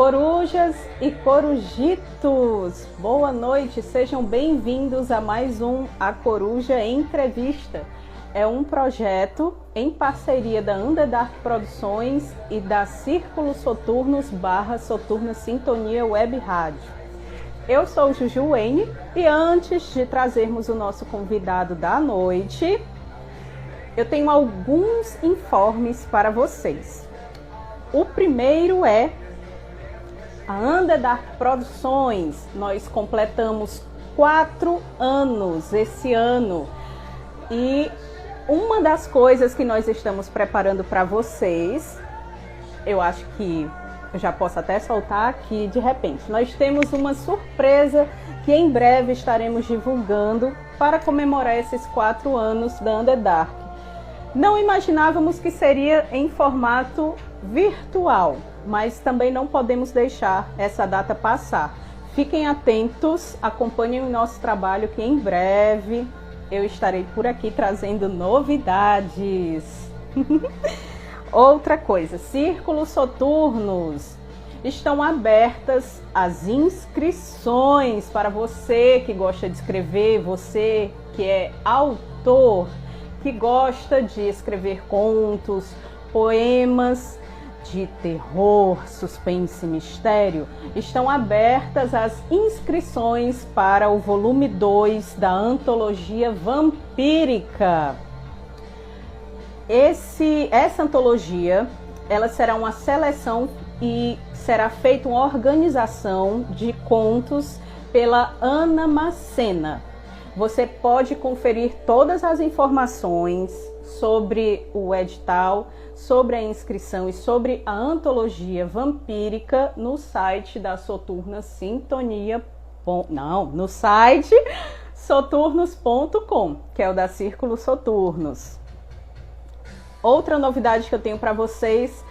Corujas e corujitos, boa noite, sejam bem-vindos a mais um A Coruja Entrevista. É um projeto em parceria da Underdark Produções e da Círculo Soturnos / Soturna Sintonia Web Rádio. Eu sou Juju Wayne e antes de trazermos o nosso convidado da noite, eu tenho alguns informes para vocês. O primeiro é a Underdark Produções. Nós completamos 4 anos esse ano e uma das coisas que nós estamos preparando para vocês, eu acho que eu já posso até soltar aqui de repente, nós temos uma surpresa que em breve estaremos divulgando para comemorar esses 4 anos da Underdark. Não imaginávamos que seria em formato virtual, mas também não podemos deixar essa data passar. Fiquem atentos, acompanhem o nosso trabalho que em breve eu estarei por aqui trazendo novidades. Outra coisa, Círculos Soturnos. Estão abertas as inscrições para você que gosta de escrever, você que é autor, que gosta de escrever contos, poemas de terror, suspense e mistério. Estão abertas as inscrições para o volume 2 da antologia vampírica. Essa antologia, ela será uma seleção e será feita uma organização de contos pela Ana Macena. Você pode conferir todas as informações sobre o edital, sobre a inscrição e sobre a antologia vampírica no site da Soturna Sintonia. No site soturnos.com, que é o da Círculo Soturnos. Outra novidade que eu tenho para vocês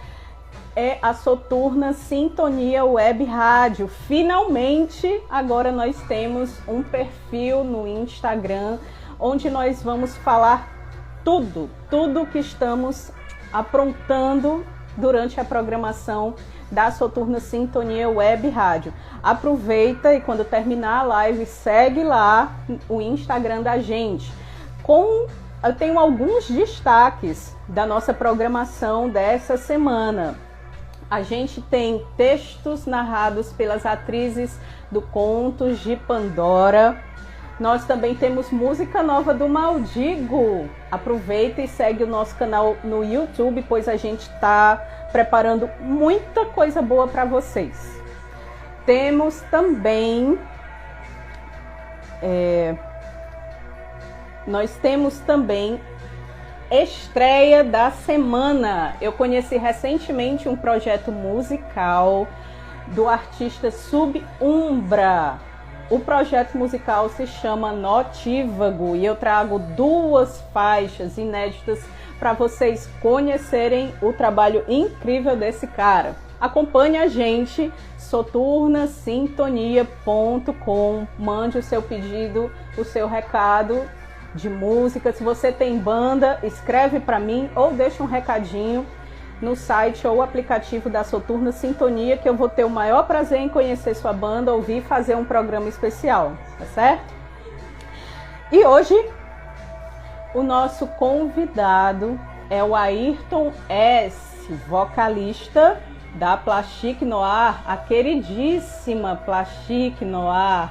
é a Soturna Sintonia Web Rádio. Finalmente, agora nós temos um perfil no Instagram, onde nós vamos falar tudo que estamos aprontando durante a programação da Soturna Sintonia Web Rádio. Aproveita e quando terminar a live, segue lá o Instagram da gente. Eu tenho alguns destaques da nossa programação dessa semana. A gente tem textos narrados pelas atrizes do Contos de Pandora. Nós também temos música nova do Maldigo. Aproveita e segue o nosso canal no YouTube, pois a gente está preparando muita coisa boa para vocês. Temos também... Nós temos também estreia da semana. Eu conheci recentemente um projeto musical do artista Subumbra. O projeto musical se chama Notívago e eu trago 2 faixas inéditas para vocês conhecerem o trabalho incrível desse cara. Acompanhe a gente, soturnasintonia.com, mande o seu pedido, o seu recado de música. Se você tem banda, escreve para mim ou deixa um recadinho no site ou aplicativo da Soturna Sintonia, que eu vou ter o maior prazer em conhecer sua banda, ouvir e fazer um programa especial, tá certo? E hoje o nosso convidado é o Ayrton S., vocalista da Plastique Noir, a queridíssima Plastique Noir,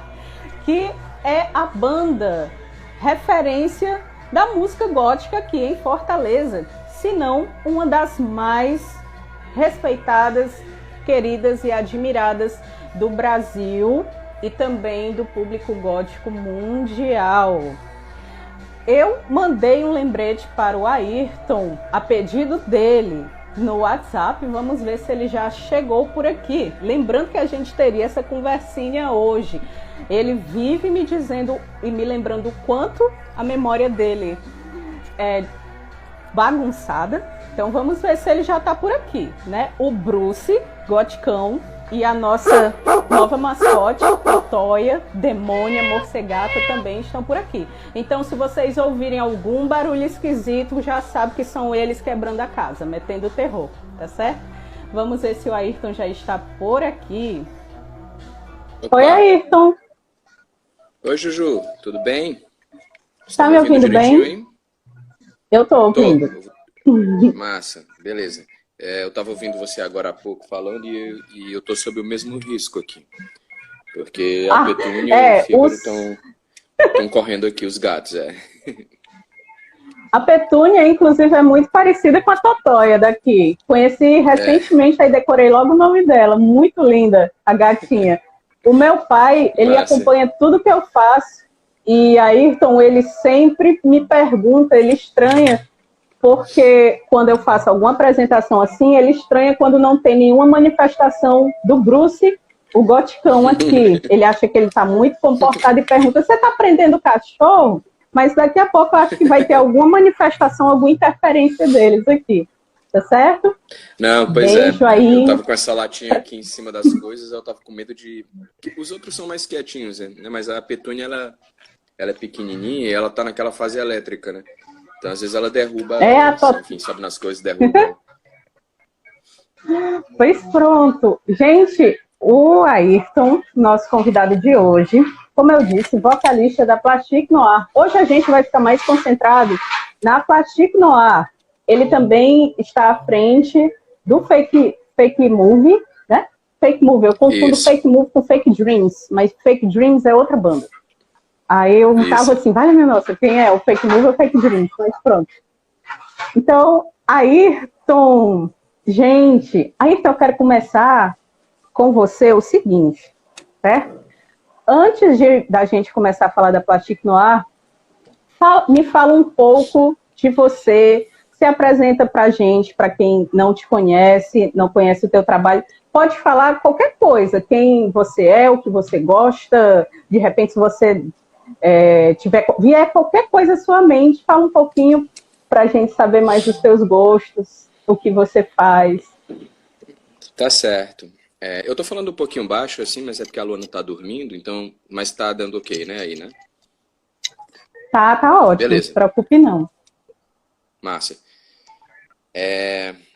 que é a banda referência da música gótica aqui em Fortaleza, se não uma das mais respeitadas, queridas e admiradas do Brasil e também do público gótico mundial. Eu mandei um lembrete para o Ayrton, a pedido dele, no WhatsApp. Vamos ver se ele já chegou por aqui. Lembrando que a gente teria essa conversinha hoje. Ele vive me dizendo e me lembrando o quanto a memória dele é bagunçada. Então vamos ver se ele já está por aqui, né? O Bruce, goticão, e a nossa nova mascote, Toia, demônia, morcegata, também estão por aqui. Então se vocês ouvirem algum barulho esquisito, já sabe que são eles quebrando a casa, metendo terror, tá certo? Vamos ver se o Ayrton já está por aqui. Opa. Oi, Ayrton. Oi, Juju, tudo bem? Está me ouvindo bem? Hein? Eu estou ouvindo. Massa, beleza. Eu estava ouvindo você agora há pouco falando e eu estou sob o mesmo risco aqui. Porque a Petúnia e o Fígaro estão correndo aqui, os gatos, A Petúnia, inclusive, é muito parecida com a Totóia daqui. Conheci recentemente, aí decorei logo o nome dela. Muito linda, a gatinha. O meu pai, ele acompanha tudo que eu faço. E Ayrton, ele sempre me pergunta, ele estranha, porque quando eu faço alguma apresentação assim, ele estranha quando não tem nenhuma manifestação do Bruce, o goticão aqui. Ele acha que ele está muito comportado e pergunta, você está aprendendo cachorro? Mas daqui a pouco eu acho que vai ter alguma manifestação, alguma interferência deles aqui. Tá certo? Não, pois Beijo é. Aí. Eu tava com essa latinha aqui em cima das coisas, eu tava com medo de... Os outros são mais quietinhos, né? Mas a Petúnia, ela é pequenininha e ela tá naquela fase elétrica, né? Então, às vezes ela derruba, enfim, sobe nas coisas e derruba. Pois pronto. Gente, o Ayrton, nosso convidado de hoje, como eu disse, vocalista da Plastique Noir. Hoje a gente vai ficar mais concentrado na Plastique Noir. Ele também está à frente do Fake Movie, né? Fake Movie, eu confundo Fake Movie com Fake Dreams, mas Fake Dreams é outra banda. Aí eu tava assim, vale minha nossa, quem é? O Fake Movie ou Fake Dreams? Mas pronto. Então, Ayrton, gente, Ayrton, eu quero começar com você o seguinte, certo? Antes da gente começar a falar da Plastique Noir, me fala um pouco de você, se apresenta pra gente, para quem não te conhece, não conhece o teu trabalho, pode falar qualquer coisa, quem você é, o que você gosta, de repente se você vier qualquer coisa à sua mente, fala um pouquinho pra gente saber mais dos teus gostos, o que você faz. Tá certo. Eu tô falando um pouquinho baixo assim, mas é porque a Luana tá dormindo, então, mas tá dando ok, né, aí, né? Tá ótimo, beleza. Não se preocupe não. Massa.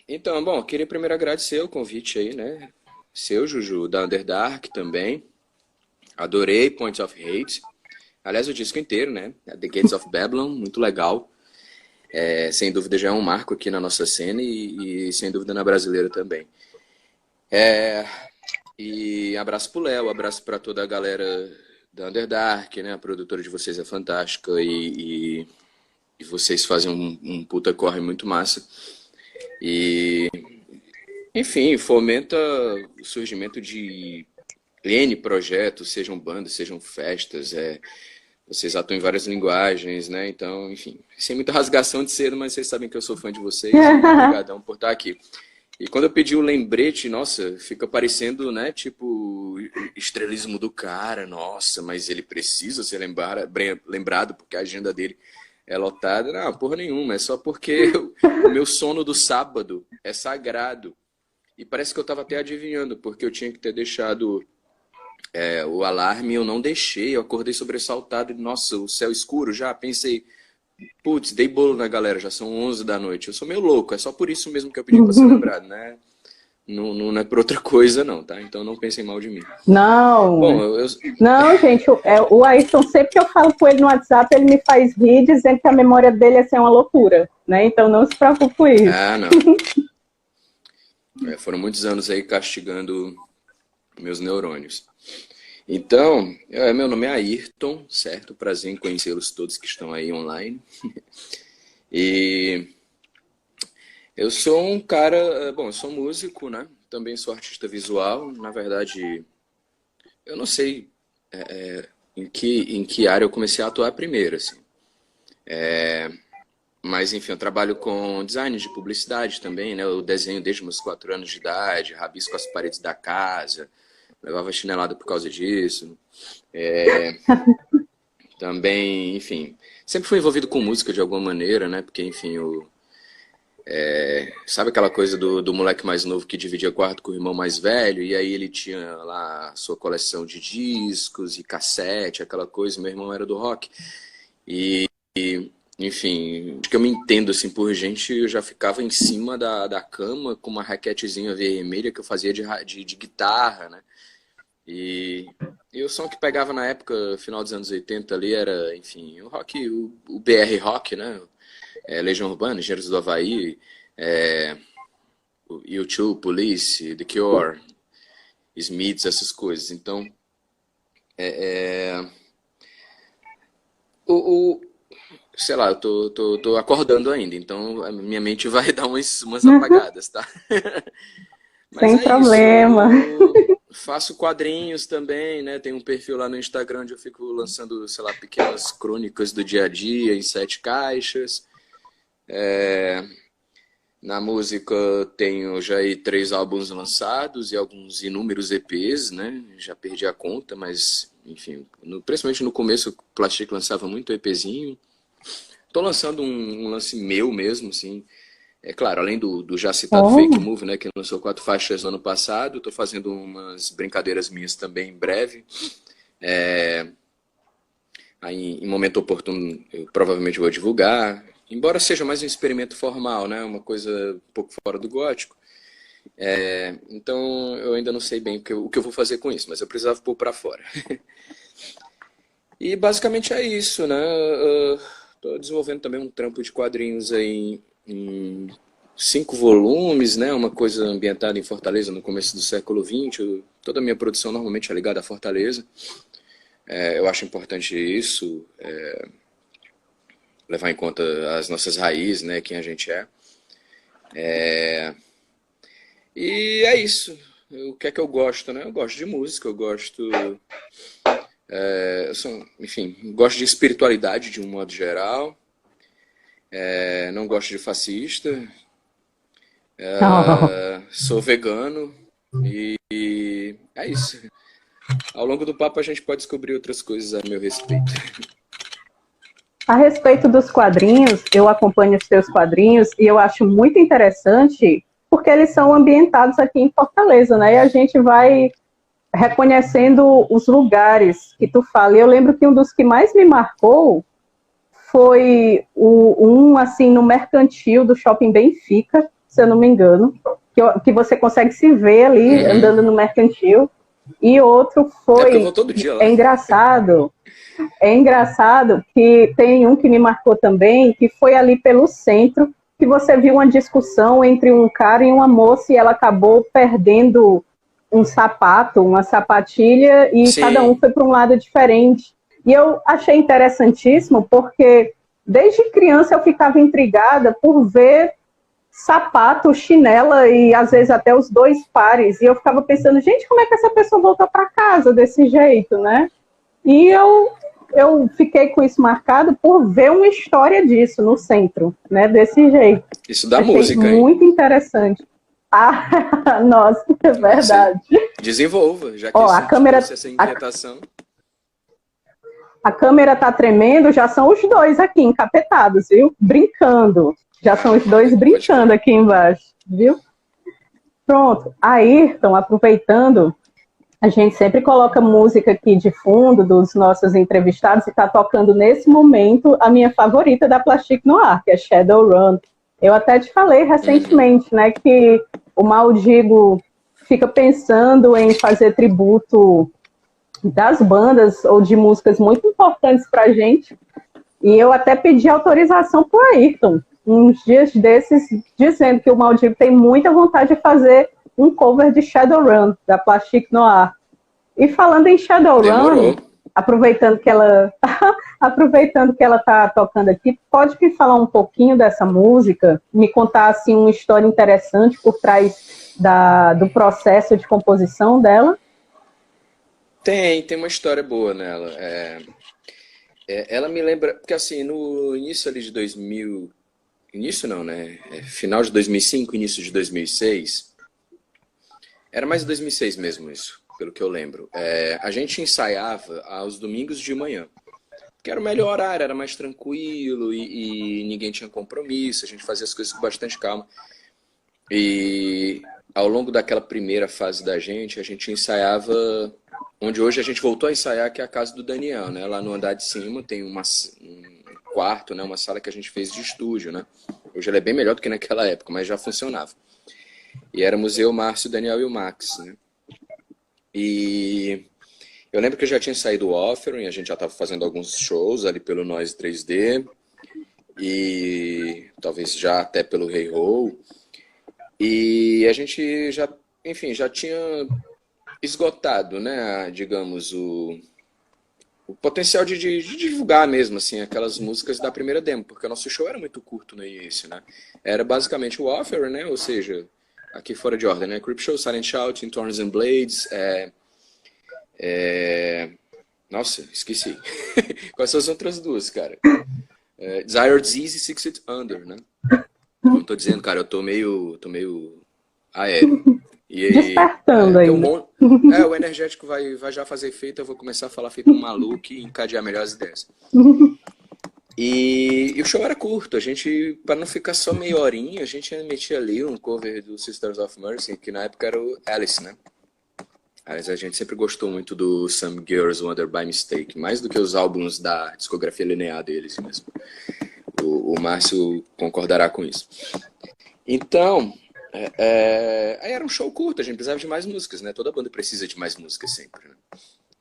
Então, bom, eu queria primeiro agradecer o convite aí, né? Seu, Juju, da Underdark também. Adorei Points of Hate. Aliás, o disco inteiro, né? The Gates of Babylon, muito legal. Sem dúvida já é um marco aqui na nossa cena e sem dúvida na brasileira também. E abraço pro Léo, abraço para toda a galera da Underdark, né? A produtora de vocês é fantástica e vocês fazem um puta corre muito massa. E, enfim, fomenta o surgimento de N projetos, sejam bandas, sejam festas, vocês atuam em várias linguagens, né? Então, enfim, sem muita rasgação de cedo, mas vocês sabem que eu sou fã de vocês. Obrigadão por estar aqui. E quando eu pedi o lembrete, nossa, fica parecendo, né, tipo, estrelismo do cara, nossa, mas ele precisa ser lembrado porque a agenda dele é lotada. Não, porra nenhuma, é só porque o meu sono do sábado é sagrado. E parece que eu tava até adivinhando, porque eu tinha que ter deixado o alarme, eu não deixei, eu acordei sobressaltado e, nossa, o céu escuro já, pensei... Putz, dei bolo na galera, já são 11 da noite. Eu sou meio louco, é só por isso mesmo que eu pedi pra ser lembrado, né? Não é por outra coisa, não, tá? Então não pensem mal de mim. Não. Bom, não, gente, o Ayrton, sempre que eu falo com ele no WhatsApp, ele me faz rir dizendo que a memória dele é uma loucura, né? Então não se preocupe com isso. Ah, não. Foram muitos anos aí castigando meus neurônios. Então, meu nome é Ayrton, certo? Prazer em conhecê-los todos que estão aí online. E eu sou um cara, bom, eu sou músico, né? Também sou artista visual. Na verdade, eu não sei em que área eu comecei a atuar primeiro, assim. Mas, enfim, eu trabalho com design de publicidade também, né? Eu desenho desde meus 4 anos de idade, rabisco as paredes da casa, levava chinelada por causa disso. Também, enfim, sempre fui envolvido com música de alguma maneira, né? Porque, enfim, sabe aquela coisa do moleque mais novo que dividia quarto com o irmão mais velho, e aí ele tinha lá a sua coleção de discos e cassete, aquela coisa, meu irmão era do rock. E enfim, acho que eu me entendo assim por gente, eu já ficava em cima da cama com uma raquetezinha vermelha que eu fazia de guitarra, né? E, e o som que pegava na época, final dos anos 80 ali, era, enfim, o rock, o BR rock, né? Legião Urbana, Engenheiros do Havaí, é, o U2, Police, The Cure, Smiths, essas coisas. Então, o, o- sei lá, eu tô acordando ainda, então a minha mente vai dar umas apagadas, tá? Mas Sem é isso, problema. eu faço quadrinhos também, né? Tem um perfil lá no Instagram onde eu fico lançando, sei lá, pequenas crônicas do dia a dia em 7 caixas. Na música tenho já aí 3 álbuns lançados e alguns inúmeros EPs, né? Já perdi a conta, mas enfim, principalmente no começo o Plastic lançava muito EPzinho. Tô lançando um lance meu mesmo, assim. É claro, além do já citado Fake Oh, Move, né, que lançou 4 faixas no ano passado, tô fazendo umas brincadeiras minhas também em breve. Aí, em momento oportuno, eu provavelmente vou divulgar. Embora seja mais um experimento formal, né, uma coisa um pouco fora do gótico. Então, eu ainda não sei bem o que eu vou fazer com isso, mas eu precisava pôr pra fora. E basicamente é isso, né? Estou desenvolvendo também um trampo de quadrinhos aí em 5 volumes, né? Uma coisa ambientada em Fortaleza no começo do século XX. Toda a minha produção normalmente é ligada a Fortaleza. Eu acho importante isso, levar em conta as nossas raízes, né? Quem a gente é. E é isso. O que é que eu gosto, né? Eu gosto de música, eu gosto, enfim, gosto de espiritualidade de um modo geral. Não gosto de fascista. oh. Sou vegano e é isso. Ao longo do papo a gente pode descobrir outras coisas a meu respeito. A respeito dos quadrinhos, eu acompanho os teus quadrinhos e eu acho muito interessante porque eles são ambientados aqui em Fortaleza, né? E a gente vai reconhecendo os lugares que tu fala. E eu lembro que um dos que mais me marcou foi assim no mercantil do Shopping Benfica, se eu não me engano, que você consegue se ver ali Uhum. andando no mercantil. E outro É porque eu vou foi, todo dia lá. é engraçado, é engraçado que tem um que me marcou também, que foi ali pelo centro, que você viu uma discussão entre um cara e uma moça e ela acabou perdendo um sapato, uma sapatilha, e cada um Sim, foi para um lado diferente. E eu achei interessantíssimo porque desde criança eu ficava intrigada por ver sapato, chinela e às vezes até os dois pares. E eu ficava pensando, gente, como é que essa pessoa voltou para casa desse jeito, né? E eu fiquei com isso marcado por ver uma história disso no centro, né? Desse jeito. isso dá Achei música, hein? muito interessante. Ah, nossa, é Não sei. verdade. Desenvolva, já que Ó, isso te trouxe essa inquietação. a câmera tá tremendo, já são os dois aqui encapetados, viu? Brincando. Já são os dois Pode brincando crer. aqui embaixo, viu? Pronto. Aí, estão aproveitando, a gente sempre coloca música aqui de fundo dos nossos entrevistados e está tocando nesse momento a minha favorita da Plastic Noir, que é Shadowrun. Eu até te falei Uhum. recentemente, né, que o Maldigo fica pensando em fazer tributo das bandas ou de músicas muito importantes para a gente. E eu até pedi autorização para o Ayrton, uns dias desses, dizendo que o Maldigo tem muita vontade de fazer um cover de Shadowrun, da Plastic Noir. E falando em Demorou. Shadowrun, aproveitando que ela aproveitando que ela está tocando aqui, pode me falar um pouquinho dessa música, me contar assim uma história interessante por trás do processo de composição dela? Tem uma história boa nela. Ela me lembra, porque assim, no início ali de 2000, início não, né? Final de 2005, início de 2006, era mais de 2006 mesmo isso, pelo que eu lembro. A gente ensaiava aos domingos de manhã, que era o melhor horário, era mais tranquilo e ninguém tinha compromisso, a gente fazia as coisas com bastante calma. E ao longo daquela primeira fase da gente, a gente ensaiava onde hoje a gente voltou a ensaiar, que é a casa do Daniel, né? Lá no andar de cima tem um quarto, né? Uma sala que a gente fez de estúdio, né? Hoje ela é bem melhor do que naquela época, mas já funcionava. E éramos eu, o Márcio, o Daniel e o Max, né? E eu lembro que eu já tinha saído do Offering, a gente já estava fazendo alguns shows ali pelo Noise 3D, e talvez já até pelo Hey Ho. E a gente já, enfim, já tinha esgotado, né, digamos, o potencial de divulgar mesmo, assim, aquelas músicas da primeira demo, porque o nosso show era muito curto no início, né? Era basicamente o Offering, né? Ou seja, aqui fora de ordem, né? Creepshow, Silent Shout, Thorns and Blades, nossa, esqueci. Quais são as outras duas, cara? Desire Disease e Six Feet Under, né? Como eu tô dizendo, cara, eu tô meio aéreo. E Despertando ainda. o energético vai já fazer efeito, eu vou começar a falar feito um maluco e encadear melhores ideias. E o show era curto, a gente, para não ficar só meia horinha, a gente metia ali um cover do Sisters of Mercy, que na época era o Alice, né? Mas a gente sempre gostou muito do Some Girls Wonder by Mistake, mais do que os álbuns da discografia linear deles mesmo. O Márcio concordará com isso. Então, aí era um show curto, a gente precisava de mais músicas, né? Toda banda precisa de mais músicas sempre, né?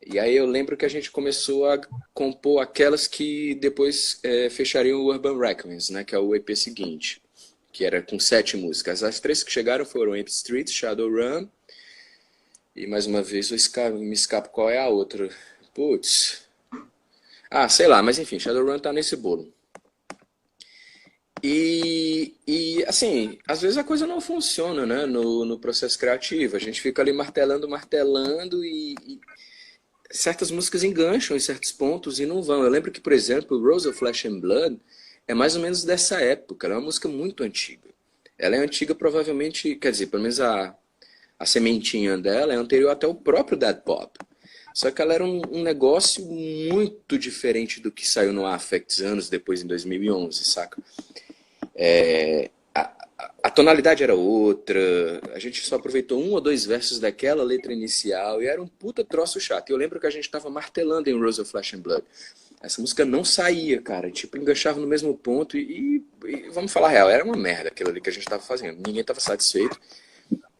E aí eu lembro que a gente começou a compor aquelas que depois fechariam o Urban Requiems, né? Que é o EP seguinte, que era com 7 músicas. As 3 que chegaram foram Ape Street, Shadowrun, e mais uma vez me escapo qual é a outra. Putz. Sei lá, mas enfim, Shadowrun tá nesse bolo. E assim, às vezes a coisa não funciona, né, no processo criativo. A gente fica ali martelando e certas músicas engancham em certos pontos e não vão. Eu lembro que, por exemplo, Rose of Flesh and Blood é mais ou menos dessa época. Ela é uma música muito antiga. Ela é antiga provavelmente, quer dizer, pelo menos a sementinha dela é anterior até o próprio Dead Pop. Só que ela era um negócio muito diferente do que saiu no Affects anos depois, em 2011, saca? A tonalidade era outra, a gente só aproveitou 1 ou 2 versos daquela letra inicial e era um puta troço chato. Eu lembro que a gente tava martelando em Rose of Flesh and Blood. Essa música não saía, cara, tipo, enganchava no mesmo ponto e vamos falar a real, era uma merda aquilo ali que a gente tava fazendo. Ninguém tava satisfeito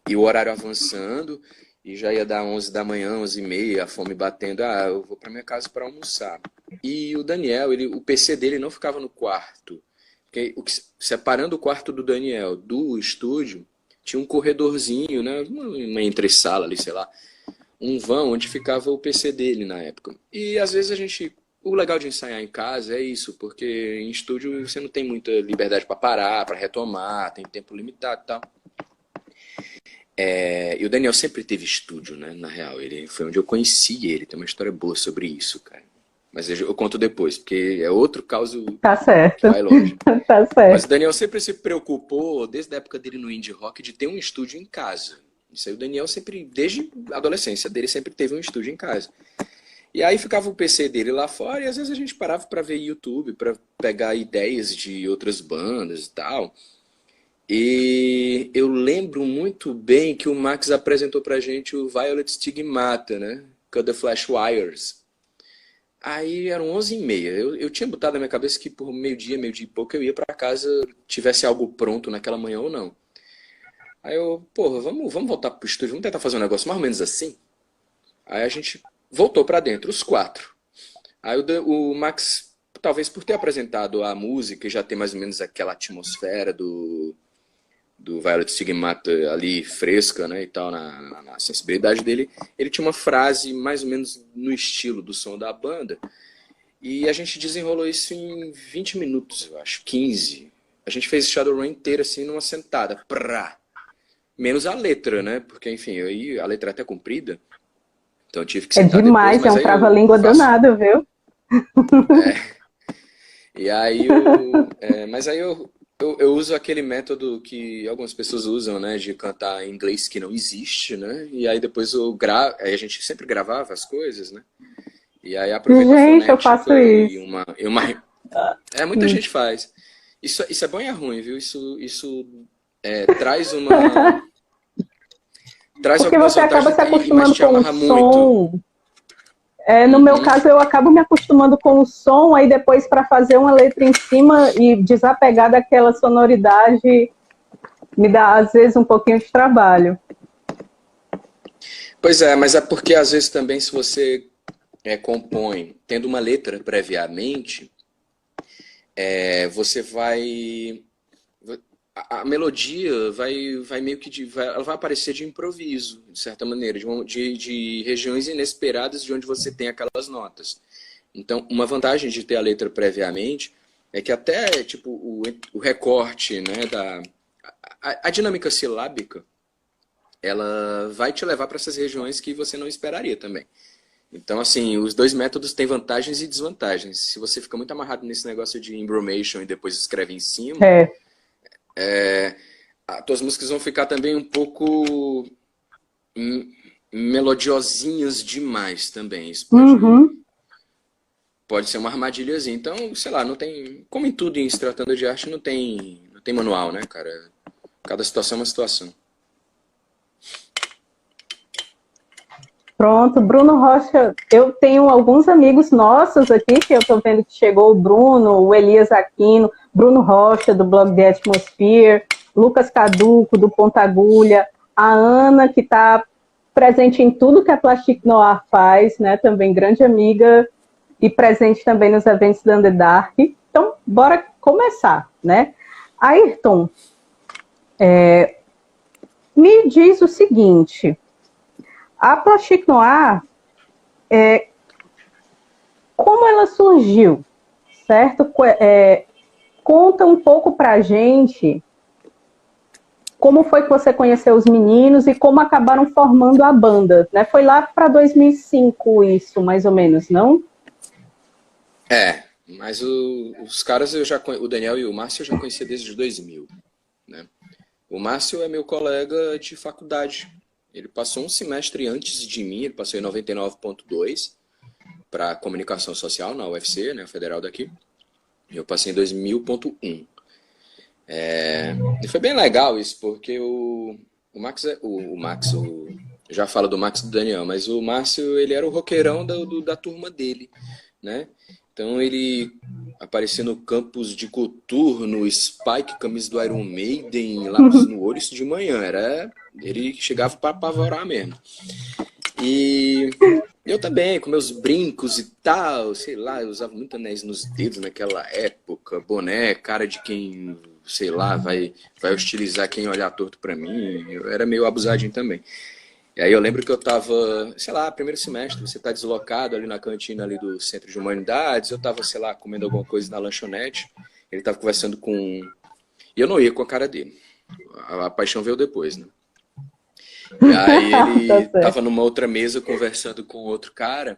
e o horário avançando e já ia dar 11 da manhã, 11h30, a fome batendo, eu vou pra minha casa para almoçar. E o Daniel, o PC dele não ficava no quarto. Separando o quarto do Daniel do estúdio, tinha um corredorzinho, né, uma entre-sala ali, sei lá, um vão onde ficava o PC dele na época. E às vezes o legal de ensaiar em casa é isso, porque em estúdio você não tem muita liberdade para parar, para retomar, tem tempo limitado e tal. E o Daniel sempre teve estúdio, né, na real, foi onde eu conheci ele, tem uma história boa sobre isso, cara. Mas eu conto depois, porque é outro caso Tá certo. que vai longe. Tá certo. Mas o Daniel sempre se preocupou, desde a época dele no indie rock, de ter um estúdio em casa. Isso aí o Daniel sempre, desde a adolescência dele, sempre teve um estúdio em casa. E aí ficava o PC dele lá fora e às vezes a gente parava para ver YouTube, para pegar ideias de outras bandas e tal. E eu lembro muito bem que o Max apresentou pra gente o Violet Stigmata, né? Cut the Flash Wires. Aí eram 11h30. Eu tinha botado na minha cabeça que por meio-dia e pouco eu ia pra casa, tivesse algo pronto naquela manhã ou não. Aí eu, porra, vamos voltar pro estúdio, vamos tentar fazer um negócio mais ou menos assim. Aí a gente voltou pra dentro, os 4. Aí o Max, talvez por ter apresentado a música e já ter mais ou menos aquela atmosfera do Violet Stigmata ali fresca, né, e tal, na sensibilidade dele, ele tinha uma frase mais ou menos no estilo do som da banda, e a gente desenrolou isso em 20 minutos, eu acho, 15. A gente fez Shadowrun inteiro assim, numa sentada, menos a letra, né, porque, enfim, aí a letra é até comprida, então eu tive que sentar demais, depois, é um trava-língua danado, viu? E aí mas aí eu uso aquele método que algumas pessoas usam, né, de cantar em inglês que não existe, né, e aí depois aí a gente sempre gravava as coisas, né, e aí aproveita a fonética eu faço isso. Muita gente faz. Isso é bom e é ruim, viu, isso traz uma... Porque você acaba se acostumando com o som. No meu Uhum. caso, eu acabo me acostumando com o som, aí depois para fazer uma letra em cima e desapegar daquela sonoridade, me dá às vezes um pouquinho de trabalho. Pois é, mas é porque às vezes também se você compõe tendo uma letra previamente, você vai a melodia vai meio que ela vai aparecer de improviso, de certa maneira, de regiões inesperadas de onde você tem aquelas notas. Então, uma vantagem de ter a letra previamente é que até tipo o recorte, né, a dinâmica silábica, ela vai te levar para essas regiões que você não esperaria também. Então, assim, os dois métodos têm vantagens e desvantagens. Se você fica muito amarrado nesse negócio de embromation e depois escreve em cima, É. as tuas músicas vão ficar também um pouco melodiosinhas demais também. Isso Uhum. pode ser uma armadilhazinha. Então, sei lá, não tem. Como em tudo em se tratando de arte, não tem manual, né, cara? Cada situação é uma situação. Pronto, Bruno Rocha, eu tenho alguns amigos nossos aqui, que eu estou vendo que chegou o Bruno, o Elias Aquino, Bruno Rocha, do blog The Atmosphere, Lucas Caduco, do Ponta Agulha, a Ana, que está presente em tudo que a Plastic Noir faz, né? Também grande amiga e presente também nos eventos da Underdark. Então, bora começar, né? Ayrton, me diz o seguinte, a Plastic Noir, como ela surgiu, certo? Conta um pouco pra gente como foi que você conheceu os meninos e como acabaram formando a banda, né? Foi lá para 2005 isso, mais ou menos, não? Mas os caras o Daniel e o Márcio eu já conhecia desde 2000, né? O Márcio é meu colega de faculdade. Ele passou um semestre antes de mim, ele passou em 99,2 para comunicação social na UFC, né, federal daqui. E eu passei em 2000,1. E foi bem legal isso, porque o Max, já falo do Max e do Daniel, mas o Márcio, ele era o roqueirão da turma dele, né? Então ele aparecia no campus de Coturno, Spike, camisa do Iron Maiden, lápis no olho, isso de manhã. Ele chegava para apavorar mesmo. E eu também, com meus brincos e tal, sei lá, eu usava muito anéis nos dedos naquela época, boné, cara de quem, sei lá, vai hostilizar quem olhar torto pra mim. Eu era meio abusadinho também. E aí eu lembro que eu tava, sei lá, primeiro semestre, você tá deslocado ali na cantina ali do Centro de Humanidades, eu tava, sei lá, comendo alguma coisa na lanchonete, ele tava conversando com... E eu não ia com a cara dele. A paixão veio depois, né? E aí Tá ele certo. tava numa outra mesa conversando com outro cara,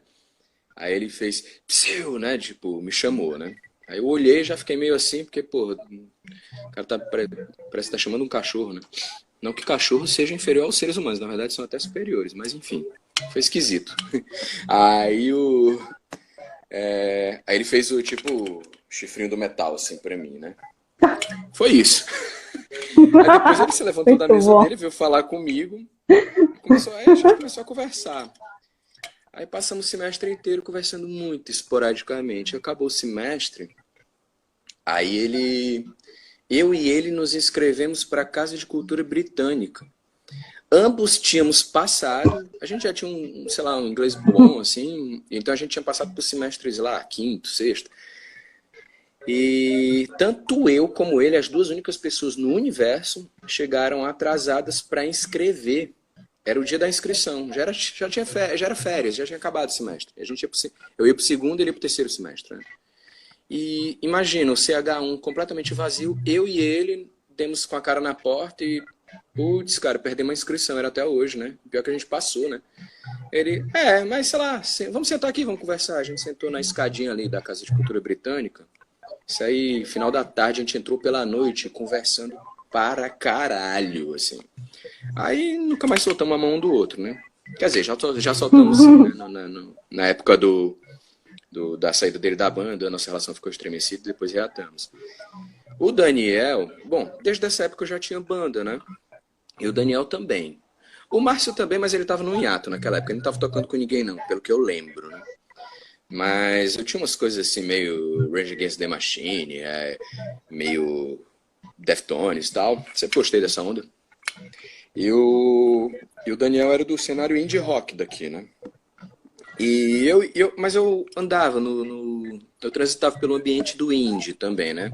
aí ele fez, psiu, né, tipo, me chamou, né? Aí eu olhei e já fiquei meio assim, porque, pô, o cara parece que tá chamando um cachorro, né? Não que cachorro seja inferior aos seres humanos, na verdade são até superiores, mas enfim, foi esquisito. Aí aí ele fez o tipo chifrinho do metal assim pra mim, né? Foi isso. Aí depois ele se levantou da Muito mesa bom. dele, veio falar comigo, aí a gente começou a conversar. Aí passamos o semestre inteiro conversando muito esporadicamente. Acabou o semestre, aí eu e ele nos inscrevemos para a Casa de Cultura Britânica. Ambos tínhamos passado, a gente já tinha sei lá, um inglês bom, assim, então a gente tinha passado por semestres lá, quinto, sexto. E tanto eu como ele, as duas únicas pessoas no universo, chegaram atrasadas para inscrever. Era o dia da inscrição, já era férias, já tinha acabado o semestre. Eu ia para o segundo e ele ia para o terceiro semestre. Né? E imagina, o CH1 completamente vazio, eu e ele demos com a cara na porta e, putz, cara, perdemos a inscrição, era até hoje, né? Pior que a gente passou, né? Ele, mas sei lá, vamos sentar aqui, vamos conversar. A gente sentou na escadinha ali da Casa de Cultura Britânica. Isso aí, final da tarde, a gente entrou pela noite conversando para caralho, assim. Aí nunca mais soltamos a mão um do outro, né? Quer dizer, já soltamos sim, né? Na época da saída dele da banda, a nossa relação ficou estremecida, depois reatamos. O Daniel, bom, desde essa época eu já tinha banda, né? E o Daniel também. O Márcio também, mas ele estava no hiato naquela época, ele não estava tocando com ninguém não, pelo que eu lembro, né? Mas eu tinha umas coisas assim, meio Rage Against the Machine, meio Deftones e tal. Sempre gostei dessa onda. E o Daniel era do cenário indie rock daqui, né? Mas eu andava eu transitava pelo ambiente do indie também, né?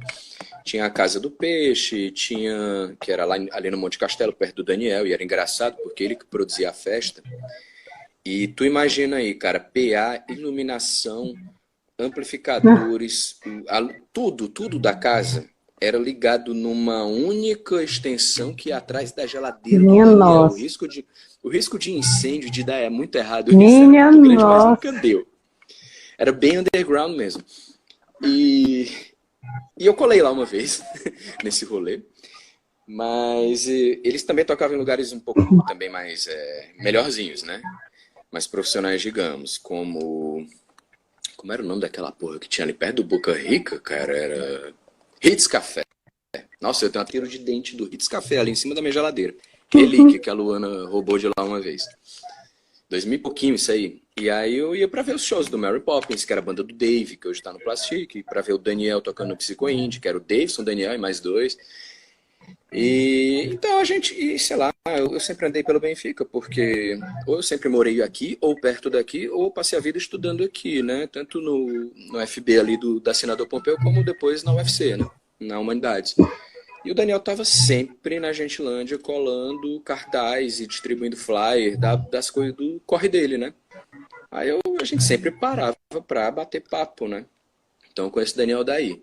Tinha a Casa do Peixe, que era lá ali no Monte Castelo, perto do Daniel, e era engraçado porque ele que produzia a festa. E tu imagina aí, cara, PA, iluminação, amplificadores, tudo da casa era ligado numa única extensão que ia atrás da geladeira do Minha Daniel. nossa. O risco de incêndio, de dar muito errado, isso era Minha muito grande, mas nunca nossa. deu. Era bem underground mesmo. E, e eu colei lá uma vez, nesse rolê. Mas eles também tocavam em lugares um pouco também mais melhorzinhos, né? Mais profissionais, digamos, como era o nome daquela porra que tinha ali perto do Boca Rica, cara? Era Hits Café. Nossa, eu tenho um tiro de dente do Hits Café ali em cima da minha geladeira. Relíquia que a Luana roubou de lá uma vez. 2000 e pouquinho isso aí. E aí eu ia pra ver os shows do Mary Poppins, que era a banda do Dave, que hoje tá no Plastic, pra ver o Daniel tocando no Psico Indie, que era o Davidson, Daniel e mais dois. E então sei lá, eu sempre andei pelo Benfica, porque ou eu sempre morei aqui, ou perto daqui, ou passei a vida estudando aqui, né? Tanto no FB ali da Senador Pompeu, como depois na UFC, né? Na Humanidades. E o Daniel tava sempre na Gentilândia colando cartaz e distribuindo flyer das coisas do corre dele, né? A gente sempre parava pra bater papo, né? Então eu conheço o Daniel daí.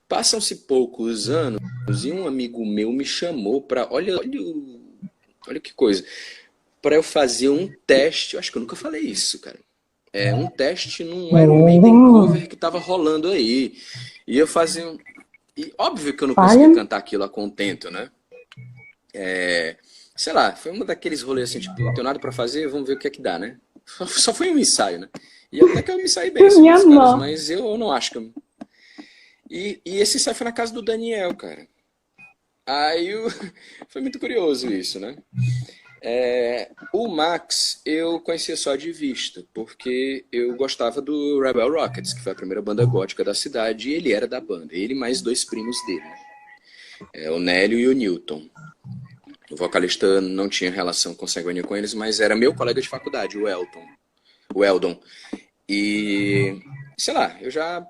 Passam-se poucos anos e um amigo meu me chamou para, olha que coisa, para eu fazer um teste. Eu acho que eu nunca falei isso, cara. Um teste num Iron Maiden Hum, cover que tava rolando aí. E eu fazia um. E óbvio que eu não conseguia Falha. cantar aquilo a contento, né? Sei lá, foi um daqueles rolês assim, tipo, não tenho nada para fazer, vamos ver o que é que dá, né? Só foi um ensaio, né? E até que eu me saí bem, segundo Minha os caras, nossa. mas eu não acho que eu. E esse ensaio foi na casa do Daniel, cara. Foi muito curioso isso, né? O Max eu conhecia só de vista, porque eu gostava do Rebel Rockets, que foi a primeira banda gótica da cidade, e ele era da banda. Ele mais dois primos dele, né? O Nélio e o Newton. O vocalista não tinha relação consanguínea com eles, mas era meu colega de faculdade, o Eldon. E, sei lá, eu já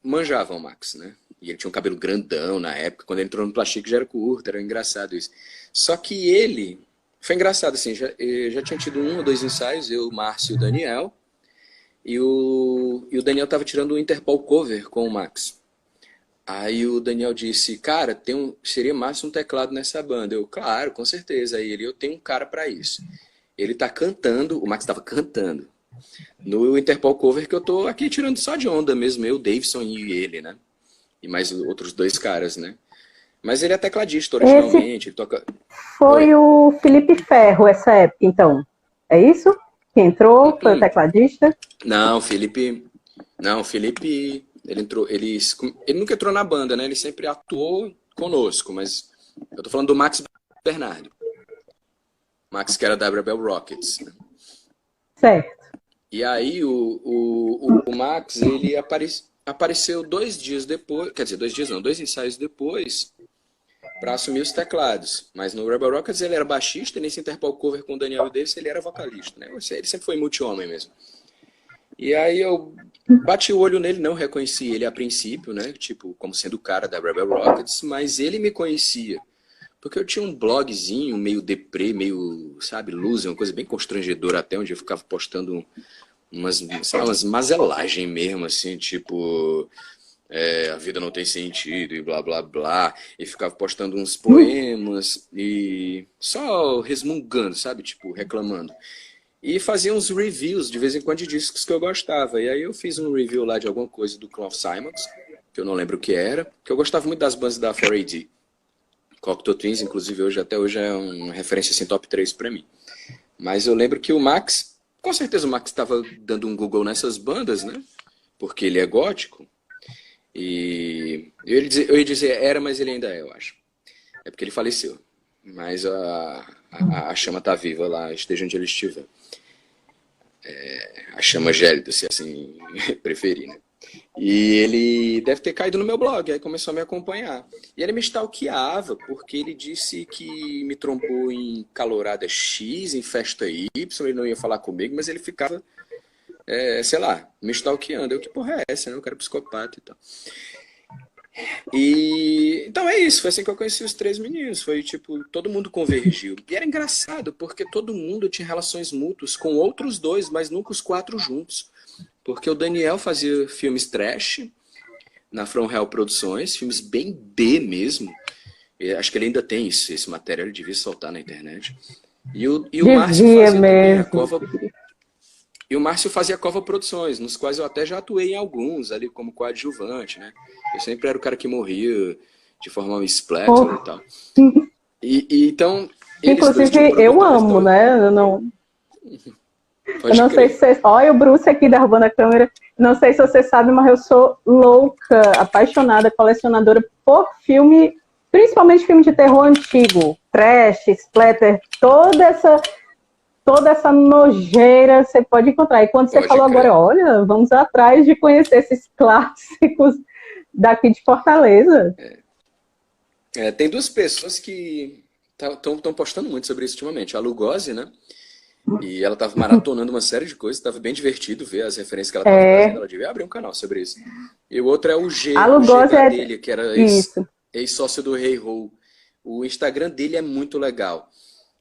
manjava o Max, né? E ele tinha um cabelo grandão na época, quando ele entrou no Plastic já era curto, era engraçado isso. Só que ele, foi engraçado assim, já tinha tido um ou dois ensaios, eu, o Márcio e o Daniel, e o Daniel tava tirando um Interpol cover com o Max. Aí o Daniel disse, cara, seria massa um teclado nessa banda. Eu, claro, com certeza. Aí eu tenho um cara pra isso. Ele tá cantando, o Max tava cantando no Interpol cover que eu tô aqui tirando só de onda mesmo, eu, Davidson e ele, né? E mais outros dois caras, né? Mas ele é tecladista Esse originalmente, ele toca. foi Oi. o Felipe Ferro, essa época, então. É isso? Que entrou, foi o Hum. tecladista? Não, Felipe. Não, Felipe. Ele entrou. Ele nunca entrou na banda, né? Ele sempre atuou conosco, mas eu tô falando do Max Bernardo. Max, que era da Rebel Rockets. Certo. E aí o Max, ele apareceu 2 dias depois, quer dizer, 2 dias não, 2 ensaios depois, para assumir os teclados. Mas no Rebel Rockets ele era baixista, e nesse Interpol cover com o Daniel Davis ele era vocalista, né? Ele sempre foi multi-homem mesmo. E aí eu bati o olho nele, não reconheci ele a princípio, né? Tipo, como sendo o cara da Rebel Rockets, mas ele me conhecia. Porque eu tinha um blogzinho meio deprê, meio, sabe, loser, uma coisa bem constrangedora até, onde eu ficava postando sei lá, umas mazelagens mesmo, assim, tipo, a vida não tem sentido e blá blá blá, e ficava postando uns poemas e só resmungando, sabe, tipo, reclamando. E fazia uns reviews de vez em quando de discos que eu gostava. E aí eu fiz um review lá de alguma coisa do Clough Simons, que eu não lembro o que era, que eu gostava muito das bandas da 4AD. Cocteau Twins, inclusive, até hoje é uma referência assim, top 3 pra mim. Mas eu lembro que o Max, com certeza o Max estava dando um Google nessas bandas, né? Porque ele é gótico. E eu ia dizer era, mas ele ainda é, eu acho. É porque ele faleceu. Mas a chama tá viva lá, esteja onde ele estiver. A chama gélida, se assim preferir, né? E ele deve ter caído no meu blog, aí começou a me acompanhar. E ele me stalkeava, porque ele disse que me trombou em calorada X, em festa Y, ele não ia falar comigo, mas ele ficava, sei lá, me stalkeando. Eu, que porra é essa, né? Eu quero psicopata e tal. E então é isso, foi assim que eu conheci os três meninos. Foi tipo, todo mundo convergiu. E era engraçado, porque todo mundo tinha relações mútuas com outros dois, mas nunca os quatro juntos. Porque o Daniel fazia filmes trash na From Hell Produções, filmes bem B mesmo. Acho que ele ainda tem isso, esse material, ele devia soltar na internet. E o Márcio Devia fazia também a mesmo. Cova. E o Márcio fazia Cova Produções, nos quais eu até já atuei em alguns, ali como coadjuvante, né? Eu sempre era o cara que morria de forma um splatter e tal. Então, eles dois Inclusive, tinham eu produtores amo, dois. né? Eu Pode não sei crer. se vocês... Olha o Bruce aqui derrubando a câmera. Não sei se você sabe, mas eu sou louca, apaixonada, colecionadora por filme, principalmente filme de terror antigo. Trash, splatter, toda essa nojeira você pode encontrar. E quando você Pode falou crer. agora, olha, vamos atrás de conhecer esses clássicos daqui de Fortaleza. Tem duas pessoas que estão postando muito sobre isso ultimamente. A Lugosi, né? E ela tava maratonando uma série de coisas, tava bem divertido ver as referências que ela tava trazendo. Ela devia abrir um canal sobre isso. E o outro é o A G Lugosi é Gadelha, que era isso. ex-sócio do Rei Ho. O Instagram dele é muito legal.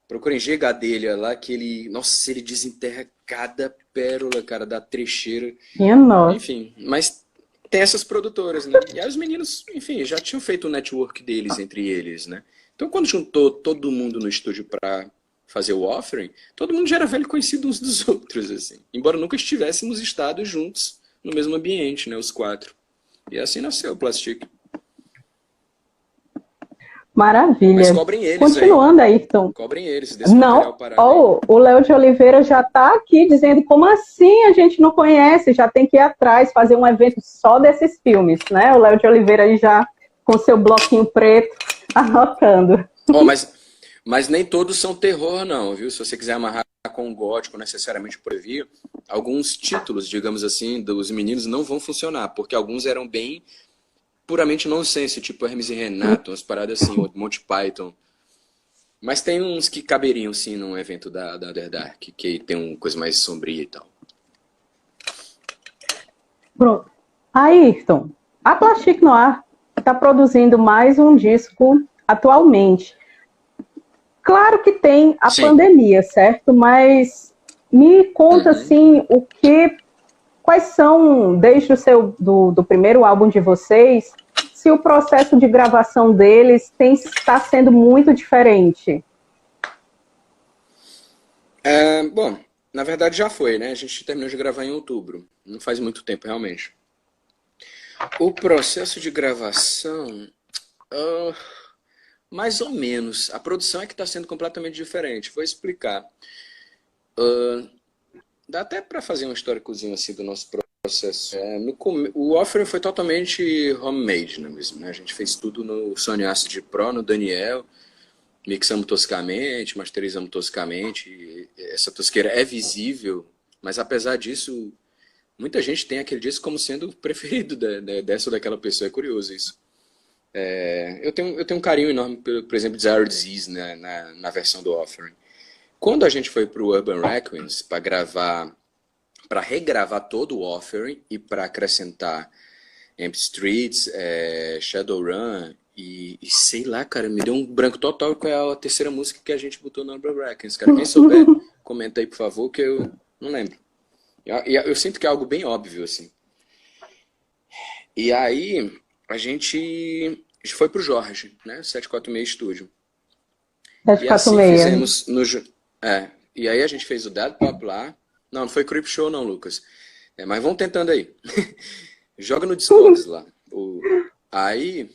Procurem G Gadelha lá, que ele, nossa, ele desenterra cada pérola, cara, da trecheira. Minha nossa. Enfim, mas tem essas produtoras, né? E aí os meninos, enfim, já tinham feito o network deles entre eles, né? Então quando juntou todo mundo no estúdio pra fazer o Offering, todo mundo já era velho conhecido uns dos outros, assim. Embora nunca estivéssemos estado juntos no mesmo ambiente, né? Os quatro. E assim nasceu o Plastic. Maravilha. Mas cobrem eles Continuando, aí. Ayrton. Cobrem eles desse material parado aí. O Léo de Oliveira já está aqui dizendo como assim a gente não conhece, já tem que ir atrás, fazer um evento só desses filmes, né? O Léo de Oliveira aí já com seu bloquinho preto, anotando. Oh, mas nem todos são terror, não, viu? Se você quiser amarrar com um gótico necessariamente proibir, alguns títulos, digamos assim, dos meninos não vão funcionar, porque alguns eram bem puramente nonsense, tipo Hermes e Renato, umas paradas assim, ou Monty Python. Mas tem uns que caberiam, sim, num evento da Underdark, que tem uma coisa mais sombria e tal. Pronto. Ayrton, a Plastic Noir está produzindo mais um disco atualmente. Claro que tem a pandemia, certo? Mas me conta, assim, quais são, desde do primeiro álbum de vocês, se o processo de gravação deles está sendo muito diferente? Bom, na verdade já foi, né? A gente terminou de gravar em outubro. Não faz muito tempo, realmente. O processo de gravação... mais ou menos. A produção é que está sendo completamente diferente. Vou explicar. Dá até para fazer um históricozinho assim do nosso processo. O Offering foi totalmente homemade, não é mesmo? Né? A gente fez tudo no Sony Acid Pro, no Daniel. Mixamos toscamente, masterizamos toscamente. Essa tosqueira é visível, mas apesar disso, muita gente tem aquele disco como sendo o preferido dessa ou daquela pessoa. É curioso isso. Eu tenho um carinho enorme, por exemplo, de Desire Disease, né, na versão do Offering. Quando a gente foi para o Urban Requiems para regravar todo o Offering e para acrescentar Empty Streets, Shadowrun e sei lá, cara, me deu um branco total qual é a terceira música que a gente botou no Urban Requiems. Cara, quem souber, comenta aí, por favor, que eu não lembro. Eu sinto que é algo bem óbvio, assim. E aí... A gente foi pro Jorge, né? 746 Studio. 746. E assim fizemos e aí a gente fez o Dead Pop lá. Não foi Creep Show não, Lucas. Mas vão tentando aí. Joga no Discogs lá. Aí...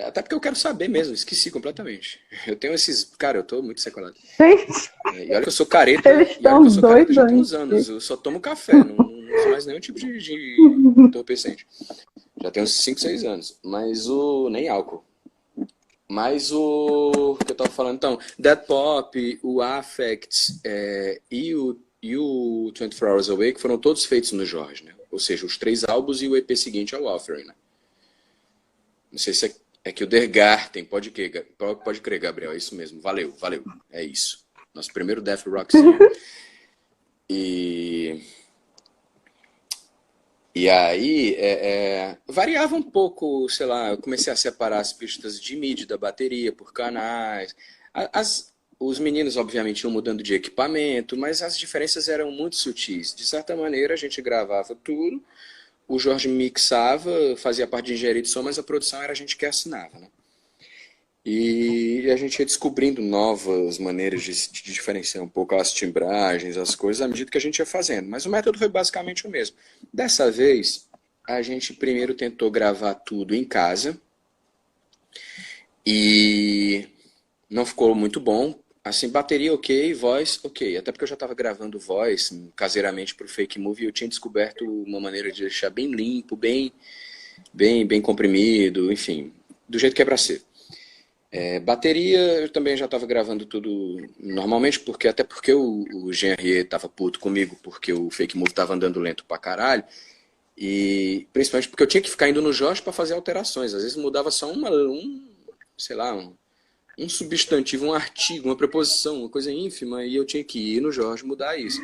até porque eu quero saber mesmo, esqueci completamente. Eu tenho esses... Cara, eu tô muito sequelado. E olha que eu sou careta. Já tem uns anos. Eu só tomo café, não sou mais nenhum tipo de entorpecente. Já tem uns 5, 6 anos. Mas nem álcool. Mas o que eu tava falando, então, Dead Pop, o Affect e o e o 24 Hours Awake foram todos feitos no Jorge, né? Ou seja, os 3 álbuns e o EP seguinte ao Offering, né? Não sei se é que o Der Garten, pode crer, Gabriel, é isso mesmo. Valeu, é isso. Nosso primeiro Death Rockzinho. E aí, variava um pouco, sei lá, eu comecei a separar as pistas de MIDI da bateria por canais. Os meninos, obviamente, iam mudando de equipamento, mas as diferenças eram muito sutis. De certa maneira, a gente gravava tudo, o Jorge mixava, fazia parte de engenharia de som, mas a produção era a gente que assinava, né? E a gente ia descobrindo novas maneiras de diferenciar um pouco as timbragens, as coisas, à medida que a gente ia fazendo. Mas o método foi basicamente o mesmo. Dessa vez, a gente primeiro tentou gravar tudo em casa e não ficou muito bom. Assim, bateria ok, voz ok. Até porque eu já estava gravando voz caseiramente para o Fake Move e eu tinha descoberto uma maneira de deixar bem limpo, bem comprimido, enfim, do jeito que é para ser. Bateria, eu também já estava gravando tudo normalmente, até porque o GRE estava puto comigo, porque o Fake Move estava andando lento pra caralho, e principalmente porque eu tinha que ficar indo no Jorge para fazer alterações. Às vezes mudava só sei lá, um substantivo, um artigo, uma preposição, uma coisa ínfima, e eu tinha que ir no Jorge mudar isso.